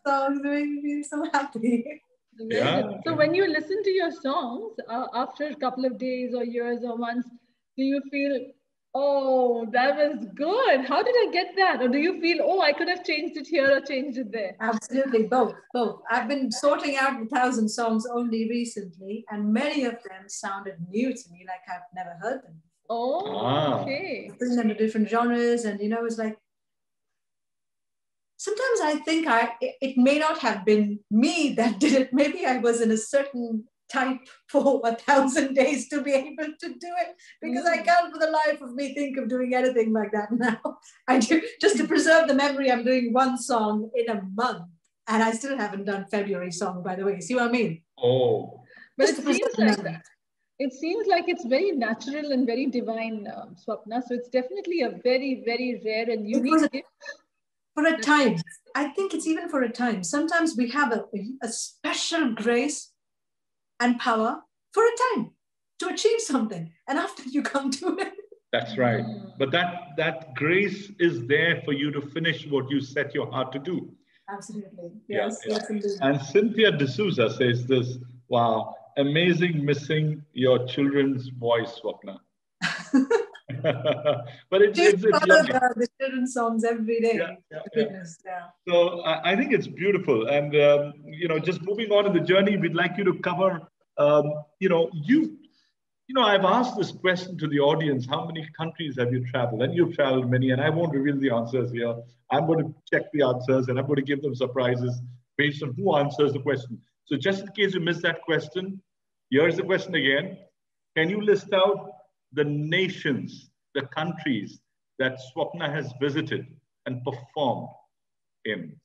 Speaker 3: songs, they make me so happy.
Speaker 4: Very
Speaker 2: Yeah.
Speaker 4: good. So when you listen to your songs after a couple of days or years or months, do you feel, oh, that was good? How did I get that? Or do you feel, oh, I could have changed it here or changed it there?
Speaker 3: Absolutely, both. I've been sorting out 1,000 songs only recently, and many of them sounded new to me, like I've never heard them.
Speaker 4: Oh, okay.
Speaker 3: I bring them to different genres, and you know, it's like, sometimes I think it may not have been me that did it. Maybe I was in a certain type for 1,000 days to be able to do it, because I can't for the life of me think of doing anything like that now. I do, just to preserve the memory, I'm doing one song in a month, and I still haven't done February song, by the way. See what I mean?
Speaker 2: Oh.
Speaker 4: But
Speaker 3: Just
Speaker 4: it
Speaker 3: to preserve
Speaker 4: seems
Speaker 3: the
Speaker 4: like
Speaker 3: memory.
Speaker 4: that. It seems like it's very natural and very divine, Swapna. So it's definitely a very, very rare and unique gift.
Speaker 3: For a time. I think it's even for a time. Sometimes we have a special grace and power for a time to achieve something. And after you come to it.
Speaker 2: That's right. But that grace is there for you to finish what you set your heart to do.
Speaker 3: Absolutely. Yes,
Speaker 2: Yeah.
Speaker 3: yes, indeed.
Speaker 2: And Cynthia D'Souza says this, wow, amazing missing your children's voice, Swapna. But it's lovely.
Speaker 3: The children's songs every day. Goodness,
Speaker 2: So I think it's beautiful. And, you know, just moving on in the journey, we'd like you to cover, you know, I've asked this question to the audience, how many countries have you traveled? And you've traveled many, and I won't reveal the answers here. I'm going to check the answers, and I'm going to give them surprises based on who answers the question. So just in case you missed that question, here's the question again. Can you list out the nations, the countries that Swapna has visited and performed in?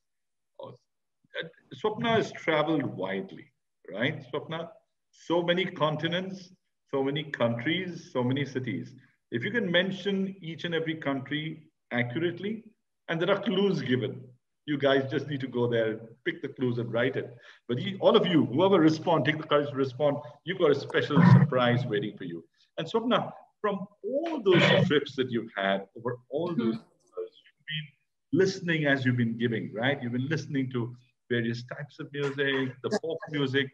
Speaker 2: Swapna has traveled widely, right, Swapna? So many continents, so many countries, so many cities. If you can mention each and every country accurately, and there are clues given, you guys just need to go there, pick the clues and write it. But all of you, whoever respond, take the courage to respond, you've got a special surprise waiting for you. And Swapna, from all those trips that you've had over all those years, you've been listening as you've been giving, right? You've been listening to various types of music, the folk music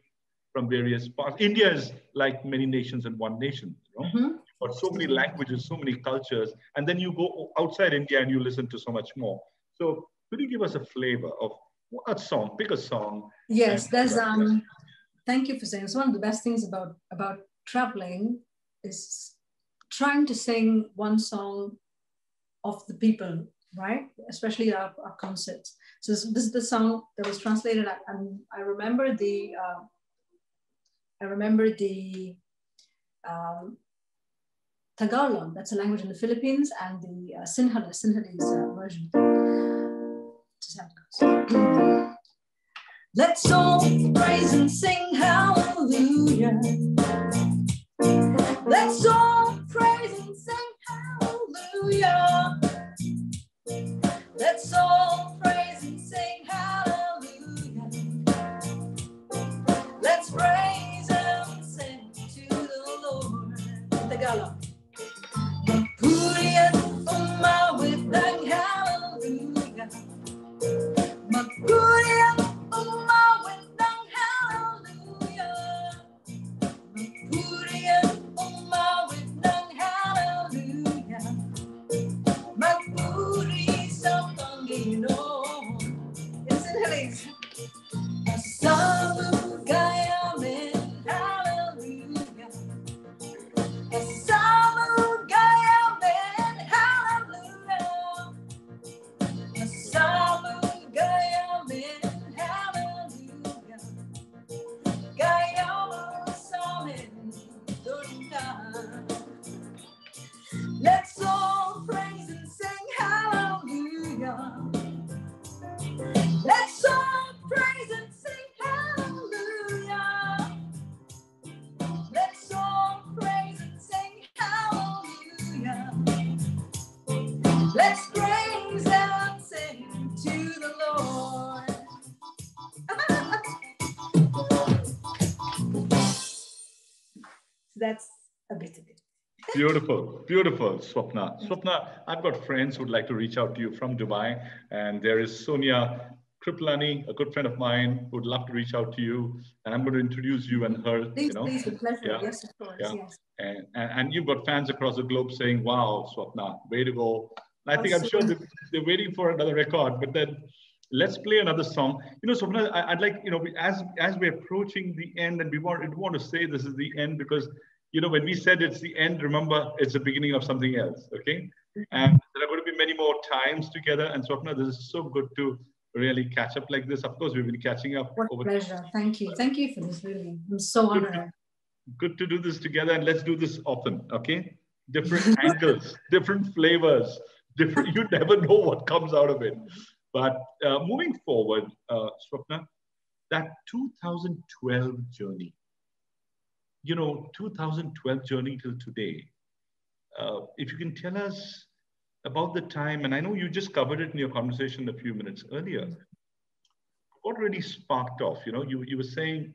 Speaker 2: from various parts. India is like many nations in one nation, you know? You've got so many languages, so many cultures, and then you go outside India and you listen to so much more. So could you give us a flavor of what song, pick a song?
Speaker 3: Yes, there's, thank you for saying, it's one of the best things about traveling is trying to sing one song of the people, right? Especially our concerts. So this is the song that was translated. I remember the Tagalog, that's a language in the Philippines, and the Sinhalese version. Just have to go. Let's all praise and sing hallelujah. Let's all praise and sing hallelujah. Let's all praise and sing hallelujah. Let's praise and sing to the Lord. Tagalog. Magpuriat umawit ng hallelujah. Magpuriat umawit ng hallelujah. Magpuriat umawit ng hallelujah. Magpuri sa Panginoon. It's in Halise. Asalu gayamin hallelujah. Asalu gayamin hallelujah. Asalu gayamin hallelujah. Gayamin samin that's a bit of it.
Speaker 2: Beautiful, beautiful, Swapna. Swapna, I've got friends who'd like to reach out to you from Dubai, and there is Sonia Kriplani, a good friend of mine, who'd love to reach out to you, and I'm going to introduce you and her.
Speaker 3: Please, please, with pleasure.
Speaker 2: Yeah,
Speaker 3: yes, of course.
Speaker 2: yeah.
Speaker 3: Yes.
Speaker 2: And you've got fans across the globe saying, "Wow, Swapna, way to go!" And I think I'm sure they're waiting for another record, but then. Let's play another song. Swapna, I'd like, as we're approaching the end, and we want to say this is the end because, when we said it's the end, remember, it's the beginning of something else, okay? And there are going to be many more times together. And Swapna, this is so good to really catch up like this. Of course, we've been catching up.
Speaker 3: What pleasure. Thank you. Thank you for this, really. I'm so honored.
Speaker 2: Good to do this together, and let's do this often, okay? Different angles, different flavors, different, you never know what comes out of it. But moving forward, Swapna, that 2012 journey, 2012 journey till today, if you can tell us about the time, and I know you just covered it in your conversation a few minutes earlier, what really sparked off? You were saying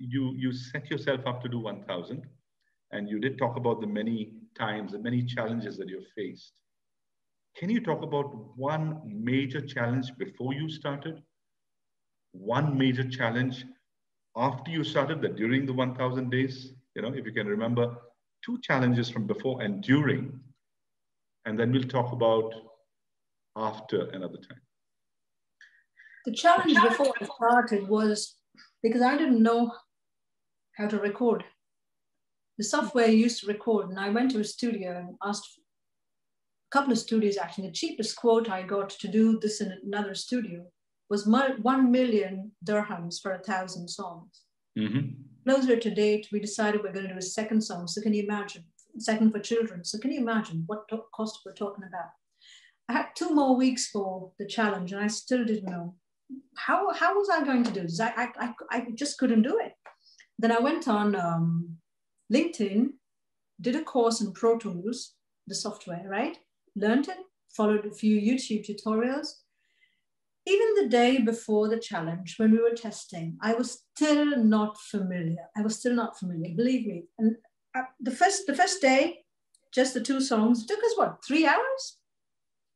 Speaker 2: you set yourself up to do 1,000, and you did talk about the many times, the many challenges that you've faced. Can you talk about one major challenge before you started? One major challenge after you started, that during the 1,000 days, if you can remember, 2 challenges from before and during, and then we'll talk about after another time.
Speaker 3: The challenge before I started was because I didn't know how to record. The software used to record, and I went to a studio and asked couple of studios actually. The cheapest quote I got to do this in another studio was 1 million dirhams for 1,000 songs.
Speaker 2: Mm-hmm.
Speaker 3: Closer to date, we decided we're going to do a second song. So can you imagine? Second for children. So can you imagine what cost we're talking about? I had 2 more weeks for the challenge, and I still didn't know. How was I going to do this? I just couldn't do it. Then I went on LinkedIn, did a course in Pro Tools, the software, right? Learned it, followed a few YouTube tutorials. Even the day before the challenge, when we were testing, I was still not familiar. Believe me. And the first day, just the 2 songs, took us, 3 hours?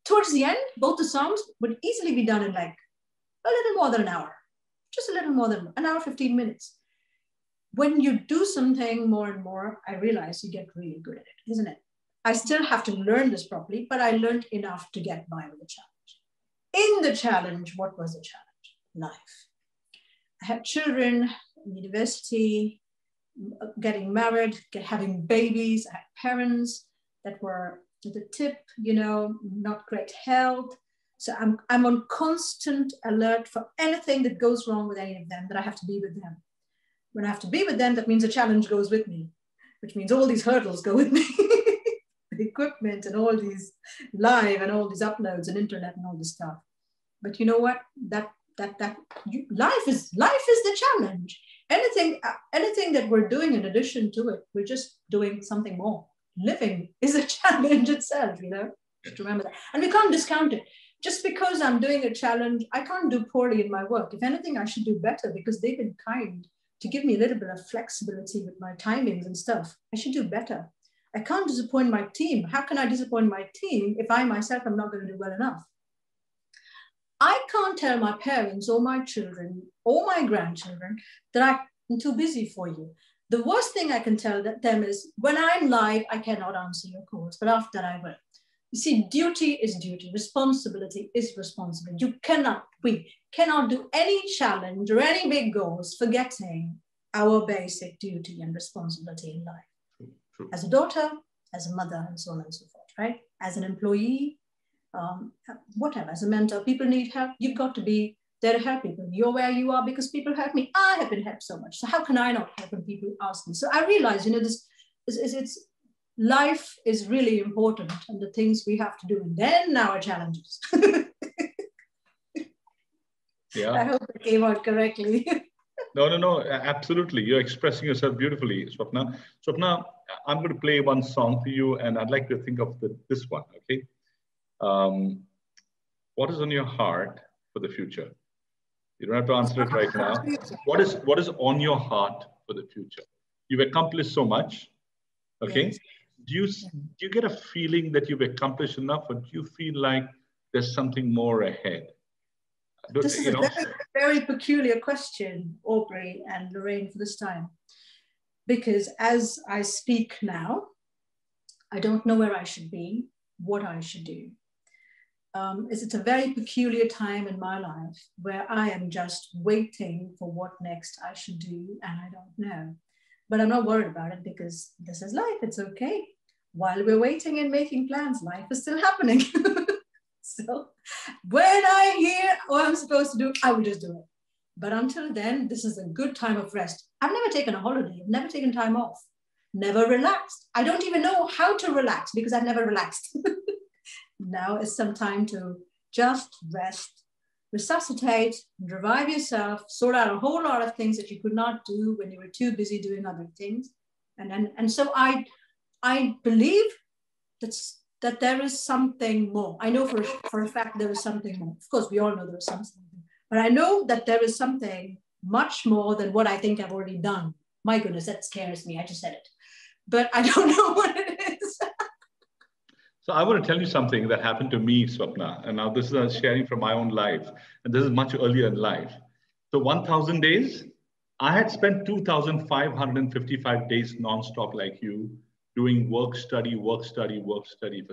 Speaker 3: Towards the end, both the songs would easily be done in like a little more than an hour. Just a little more than an hour, 15 minutes. When you do something more and more, I realize you get really good at it, isn't it? I still have to learn this properly, but I learned enough to get by with the challenge. In the challenge, what was the challenge? Life. I had children, university, getting married, having babies. I had parents that were at the tip, not great health. So I'm on constant alert for anything that goes wrong with any of them, that I have to be with them. When I have to be with them, that means the challenge goes with me, which means all these hurdles go with me. Equipment and all these live and all these uploads and internet and all this stuff. But you know what? Life is the challenge. Anything that we're doing in addition to it, we're just doing something more. Living is a challenge itself, Just remember that. And we can't discount it. Just because I'm doing a challenge, I can't do poorly in my work. If anything, I should do better because they've been kind to give me a little bit of flexibility with my timings and stuff. I should do better. I can't disappoint my team. How can I disappoint my team if I myself am not going to do well enough? I can't tell my parents or my children or my grandchildren that I'm too busy for you. The worst thing I can tell them is when I'm live, I cannot answer your calls, but after that I will. You see, duty is duty, responsibility is responsibility. We cannot do any challenge or any big goals forgetting our basic duty and responsibility in life.
Speaker 2: True.
Speaker 3: As a daughter, as a mother, and so on and so forth, right? As an employee, whatever, as a mentor, people need help. You've got to be there to help people. You're where you are because people help me. I have been helped so much. So how can I not help when people ask me? So I realize, it's life is really important and the things we have to do. And then our challenges.
Speaker 2: Yeah.
Speaker 3: I hope it came out correctly.
Speaker 2: No, absolutely. You're expressing yourself beautifully, Swapna. Swapna, I'm going to play one song for you, and I'd like to think of this one, okay? What is on your heart for the future? You don't have to answer it right now. What is on your heart for the future? You've accomplished so much. Okay.
Speaker 3: Yes.
Speaker 2: Do you get a feeling that you've accomplished enough, or do you feel like there's something more ahead?
Speaker 3: This is a very, very peculiar question, Aubrey and Lorraine, for this time. Because as I speak now, I don't know where I should be, what I should do. It's a very peculiar time in my life where I am just waiting for what next I should do, and I don't know. But I'm not worried about it because this is life, it's okay. While we're waiting and making plans, life is still happening. So when I hear what I'm supposed to do, I will just do it. But until then, this is a good time of rest. I've never taken a holiday, I've never taken time off, never relaxed. I don't even know how to relax because I've never relaxed. Now is some time to just rest, resuscitate, revive yourself, sort out a whole lot of things that you could not do when you were too busy doing other things. And so I believe that there is something more. I know for a fact there is something more. Of course, we all know there is something, but I know that there is something much more than what I think I've already done. My goodness, that scares me. I just said it, but I don't know what it is.
Speaker 2: So I want to tell you something that happened to me, Swapna. And now this is sharing from my own life. And this is much earlier in life. So 1,000 days, I had spent 2,555 days nonstop like you, doing work, study for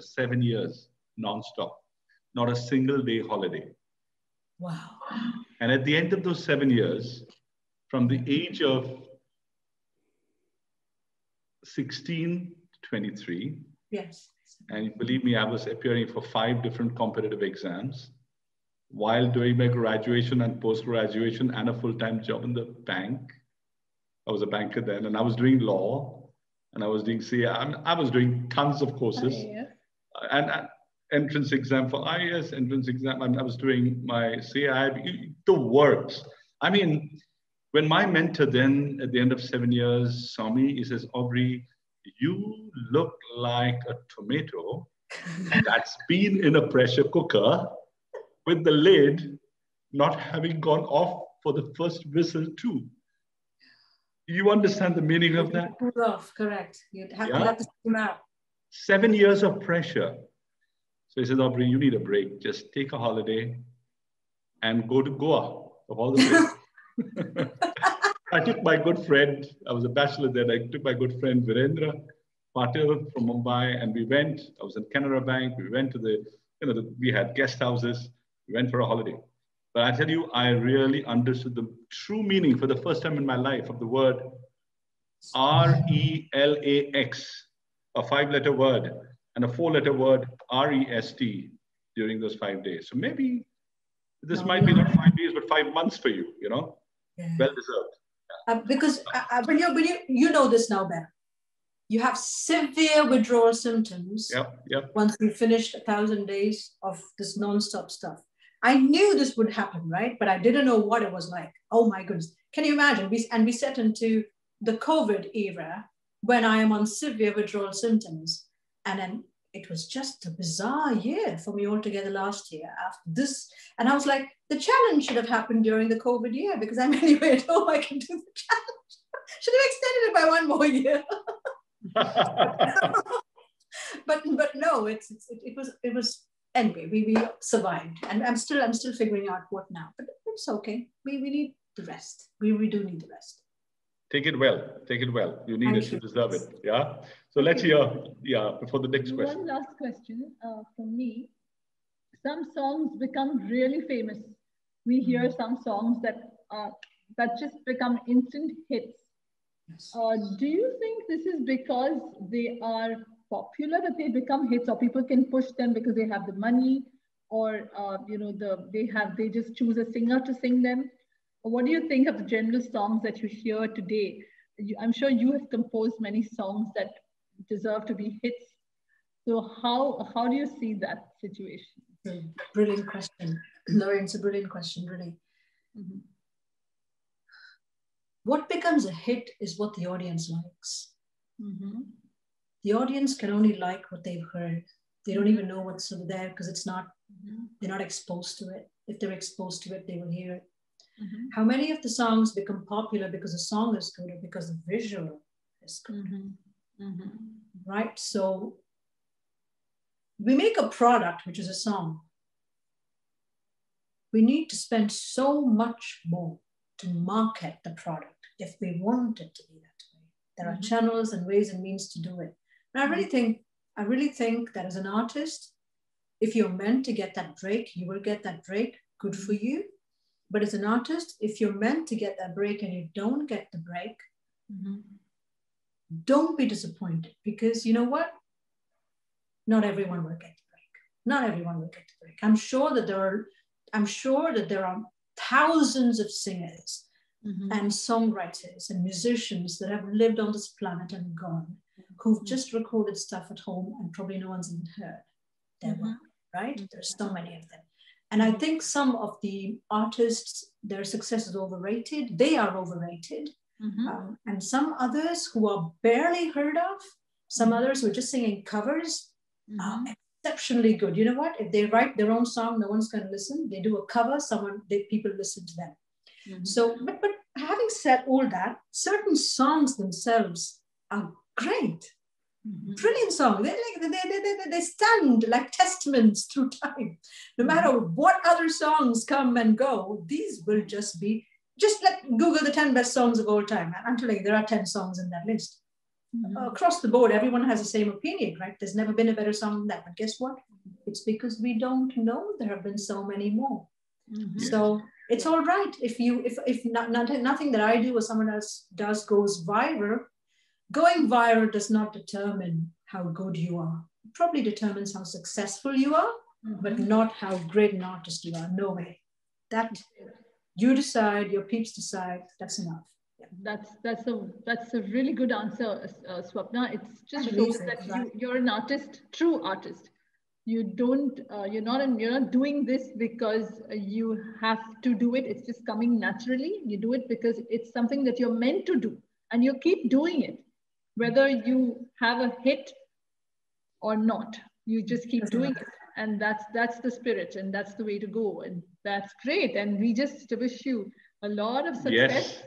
Speaker 2: 7 years, nonstop. Not a single day holiday.
Speaker 3: Wow.
Speaker 2: And at the end of those 7 years, from the age of 16 to 23,
Speaker 3: yes.
Speaker 2: And believe me, I was appearing for 5 different competitive exams while doing my graduation and post-graduation and a full-time job in the bank. I was a banker then, and I was doing law, and I was doing CA. I was doing tons of courses. And entrance exam for IAS, entrance exam. I was doing my CAI, the works. I mean, when my mentor then, at the end of 7 years, saw me, he says, Aubrey, you look like a tomato that's been in a pressure cooker with the lid not having gone off for the first whistle too. You understand the meaning of that?
Speaker 3: Pull off, correct. You'd have to let the steam out. 7
Speaker 2: years of pressure. So he says, Aubrey, you need a break. Just take a holiday and go to Goa of all the places. I took my good friend, I was a bachelor then, I took my good friend Virendra Patil from Mumbai, and we went. I was in Canara Bank, we went to we had guest houses, we went for a holiday. But I tell you, I really understood the true meaning for the first time in my life of the word RELAX, a 5-letter word, and a 4-letter word, REST, during those 5 days. So maybe this might be not 5 days, but 5 months for you, you know? Yeah. Well deserved.
Speaker 3: Because when you know this now better, you have severe withdrawal symptoms.
Speaker 2: Yep.
Speaker 3: Once we finished 1,000 days of this non-stop stuff. I knew this would happen, right? But I didn't know what it was like. Oh my goodness. Can you imagine? We set into the COVID era when I am on severe withdrawal symptoms. And then it was just a bizarre year for me altogether last year after this. And I was like, the challenge should have happened during the COVID year because I'm anyway at home, I can do the challenge. Should have extended it by 1 more year. but no, it was anyway, we survived. And I'm still figuring out what now, but it's okay. We need the rest. We do need the rest.
Speaker 2: Take it well. You need it, you deserve it. Yeah. So let's hear, before the next question.
Speaker 4: One last question from me. Some songs become really famous. We hear some songs that just become instant hits.
Speaker 3: Yes.
Speaker 4: Do you think this is because they are popular that they become hits, or people can push them because they have the money, or they just choose a singer to sing them? What do you think of the general songs that you hear today? I'm sure you have composed many songs that deserve to be hits. So how do you see that situation?
Speaker 3: Brilliant question. Lorraine, it's a brilliant question, really. Mm-hmm. What becomes a hit is what the audience likes. Mm-hmm. The audience can only like what they've heard. They don't even know what's there because it's not, they're not exposed to it. If they're exposed to it, they will hear it. Mm-hmm. How many of the songs become popular because the song is good or because the visual is good? Mm-hmm. right? So we make a product, which is a song. We need to spend so much more to market the product if we want it to be that way. There are channels and ways and means to do it. And I really think that as an artist, if you're meant to get that break, you will get that break. Good for you. But as an artist, if you're meant to get that break and you don't get the break, don't be disappointed, because you know what? Not everyone will get the break. Not everyone will get the break. I'm sure that there are thousands of singers and songwriters and musicians that have lived on this planet and gone, who've just recorded stuff at home and probably no one's even heard their work, right? There's so many of them. And I think some of the artists, their success is overrated. They are overrated. And some others who are barely heard of, some others who are just singing covers, are exceptionally good. You know what? If they write their own song, no one's going to listen. They do a cover, people listen to them. So, but having said all that, certain songs themselves are great. Brilliant song. They stand like testaments through time. No matter what other songs come and go, these will just Google the 10 best songs of all time. I'm telling you, there are 10 songs in that list. Across the board, everyone has the same opinion, right? There's never been a better song than that. But guess what? It's because we don't know there have been so many more. So it's all right if nothing that I do or someone else does goes viral. Going viral does not determine how good you are. It probably determines how successful you are, but not how great an artist you are. No way. That you decide, your peeps decide. That's enough. Yeah.
Speaker 4: That's a really good answer, Swapna. It's just shows that you're an artist, true artist. You're not doing this because you have to do it. It's just coming naturally. You do it because it's something that you're meant to do, and you keep doing it. Whether you have a hit or not, you just keep doing it. And that's the spirit, and that's the way to go. And that's great. And we just wish you a lot of success.
Speaker 2: Yes,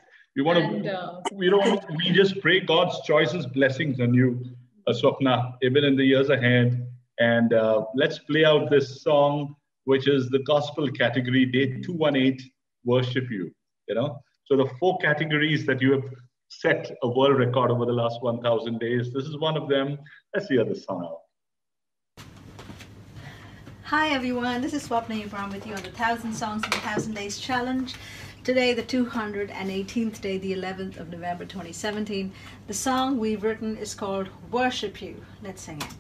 Speaker 2: we just pray God's choices, blessings on you, Swapna, even in the years ahead. And let's play out this song, which is the gospel category, day 218, Worship You. So the 4 categories that you have set a world record over the last 1,000 days. This is one of them. Let's hear this song out.
Speaker 7: Hi everyone, this is Swapna Abraham with you on the 1,000 Songs in 1,000 Days Challenge. Today, the 218th day, the 11th of November 2017. The song we've written is called Worship You. Let's sing it.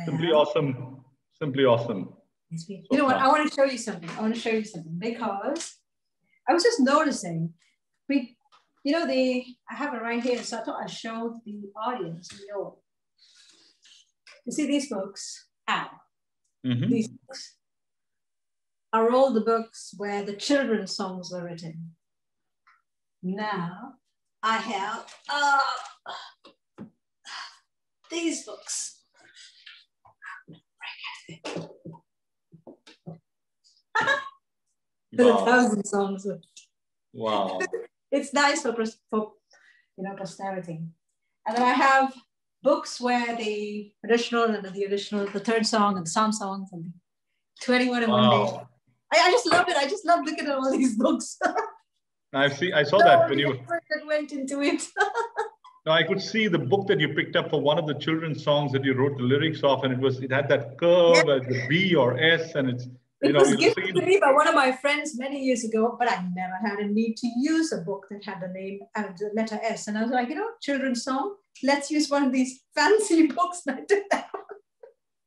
Speaker 2: Simply awesome. Simply awesome.
Speaker 3: You know what? I want to show you something. Because I was just noticing, I have it right here, so I thought I'd show the audience. You see these books? These books are all the books where the children's songs were written. Now I have these books. The 1,000 songs.
Speaker 2: Wow.
Speaker 3: It's nice for posterity. And then I have books where the traditional and the third song and the psalm songs and the 21 in one day. I just love it. I just love looking at all these books.
Speaker 2: I saw that when
Speaker 3: that went into it.
Speaker 2: No, I could see the book that you picked up for one of the children's songs that you wrote the lyrics of, and it had that curve as the B or S, and
Speaker 3: it was given to me by one of my friends many years ago, but I never had a need to use a book that had the name and the letter S. And I was like, children's song, let's use one of these fancy books. And I did that.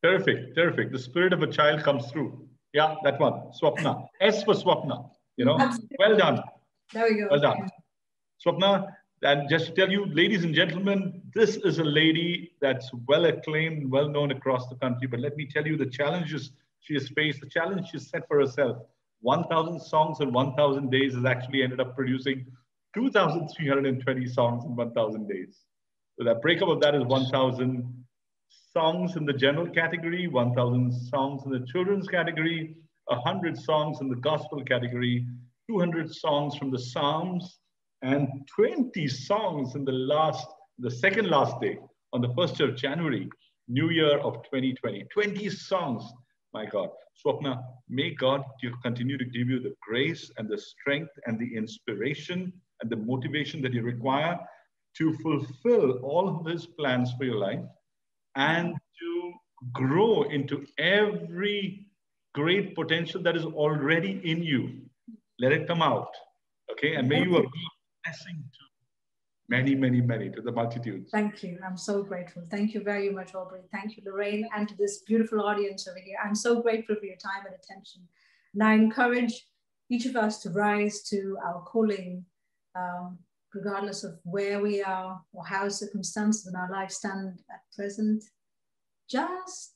Speaker 2: Terrific, terrific. The spirit of a child comes through. Yeah, that one, Swapna. S for Swapna,
Speaker 3: Absolutely.
Speaker 2: Well done.
Speaker 3: There we go.
Speaker 2: Well done. Swapna, and just to tell you, ladies and gentlemen, this is a lady that's well acclaimed, well known across the country. But let me tell you the challenges she has faced, the challenge she's set for herself. 1,000 songs in 1,000 days has actually ended up producing 2,320 songs in 1,000 days. So that breakup of that is 1,000 songs in the general category, 1,000 songs in the children's category, 100 songs in the gospel category, 200 songs from the Psalms, and 20 songs in the second last day on the 1st of January, New Year of 2020. 20 songs. My God. Swapna, may God continue to give you the grace and the strength and the inspiration and the motivation that you require to fulfill all of His plans for your life and to grow into every great potential that is already in you. Let it come out. Okay? And may you be a blessing to many, many, many, to the multitudes.
Speaker 3: Thank you. I'm so grateful. Thank you very much, Aubrey. Thank you, Lorraine, and to this beautiful audience over here. I'm so grateful for your time and attention. And I encourage each of us to rise to our calling, regardless of where we are or how circumstances in our life stand at present. Just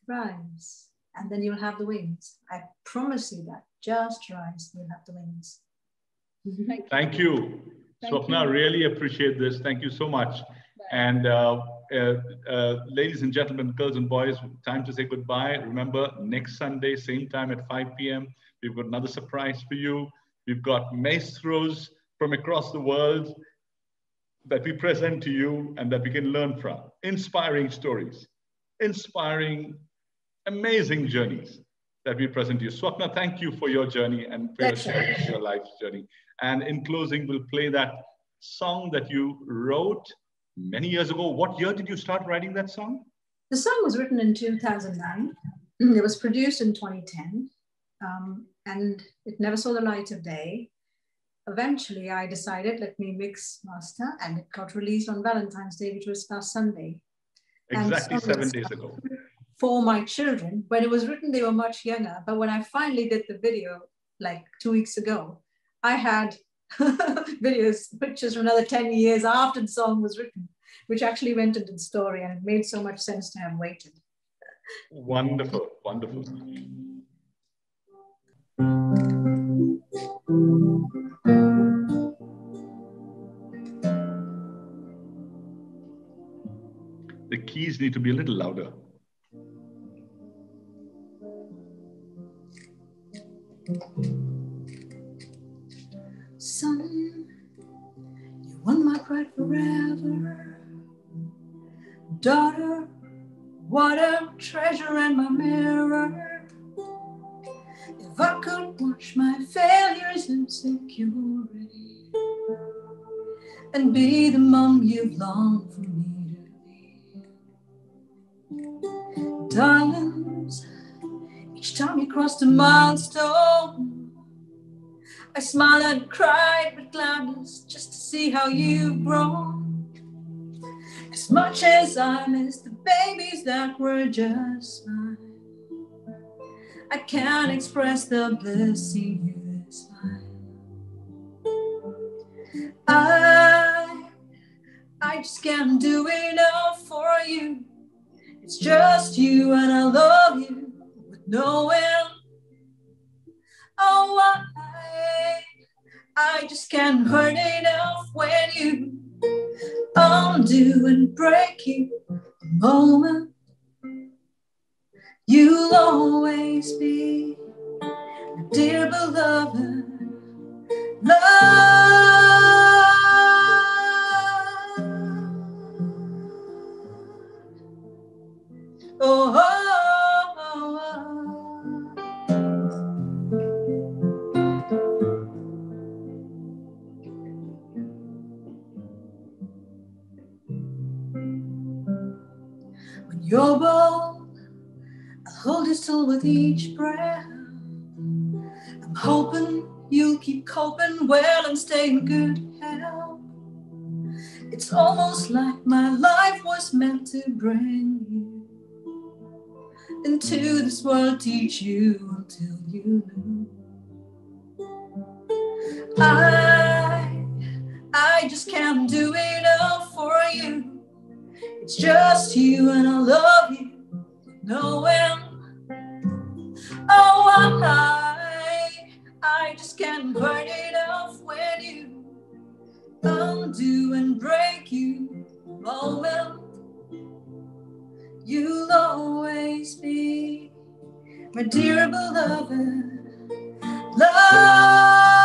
Speaker 3: rise, and then you'll have the wings. I promise you that. Just rise, you'll have the wings.
Speaker 2: Thank you. Swapna, really appreciate this. Thank you so much. And ladies and gentlemen, girls and boys, time to say goodbye. Remember, next Sunday, same time at 5 p.m., we've got another surprise for you. We've got maestros from across the world that we present to you and that we can learn from. Inspiring stories, inspiring, amazing journeys that we present to you. Swapna, thank you for your journey and for your sharing your life's journey. And in closing, we'll play that song that you wrote many years ago. What year did you start writing that song?
Speaker 3: The song was written in 2009. It was produced in 2010, and it never saw the light of day. Eventually, I decided, let me mix master, and it got released on Valentine's Day, which was last Sunday.
Speaker 2: Exactly 7 days ago.
Speaker 3: For my children. When it was written, they were much younger. But when I finally did the video, like 2 weeks ago, I had pictures from another 10 years after the song was written, which actually went into the story, and it made so much sense to have waited.
Speaker 2: Wonderful, wonderful. The keys need to be a little louder.
Speaker 3: Son, you won my pride forever. Daughter, what a treasure in my mirror. If I could watch my failures and insecurity and be the mom you've longed for me to be. Darlings, each time you crossed a milestone, I smiled and cried with gladness just to see how you've grown. As much as I miss the babies that were just mine, I can't express the bliss in you this time. I just can't do enough for you. It's just you and I love you with no end. Oh, I just can't hurt enough when you undo and break you the moment. You'll always be my dear beloved love. Oh, oh, oh, oh. When you're born, I'll hold you still with each breath. I'm hoping you'll keep coping well and stay in good health. It's almost like my life was meant to bring you into this world, teach you until you knew. I just can't do enough for you. It's just you and I love you no end. Oh, I just can't hurt enough when you undo and break you moment. You'll always be my dear beloved love.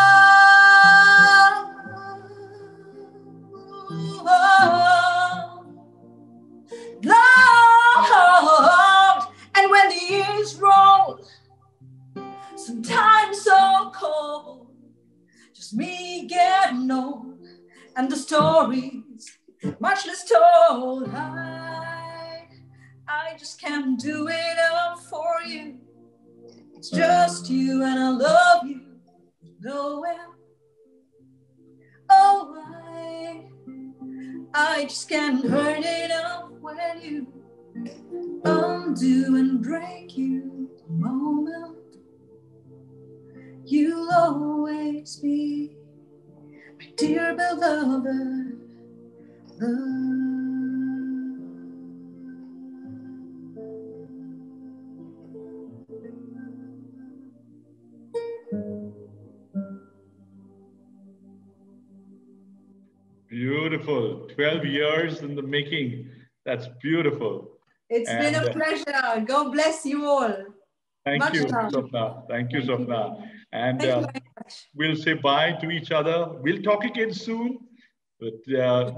Speaker 3: Love. And when the years roll, sometimes so cold, just me getting old, and the stories much less told. I just can't do enough for you. It's just you and I love you nowhere. Oh, I just can't hurt enough when you undo and break you the moment. You'll always be my dear beloved love.
Speaker 2: Beautiful. 12 years in the making. That's beautiful.
Speaker 3: It's been a pleasure. God bless you all.
Speaker 2: Thank you, Swapna. Thank you, Swapna. And we'll say bye to each other. We'll talk again soon. But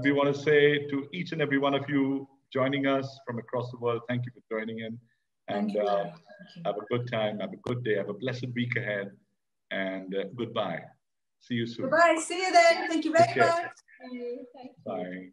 Speaker 2: we want to say to each and every one of you joining us from across the world, thank you for joining in. And have a good time. Have a good day. Have a blessed week ahead. And goodbye. See you soon.
Speaker 3: Goodbye. See you then. Thank you very much.
Speaker 2: Bye.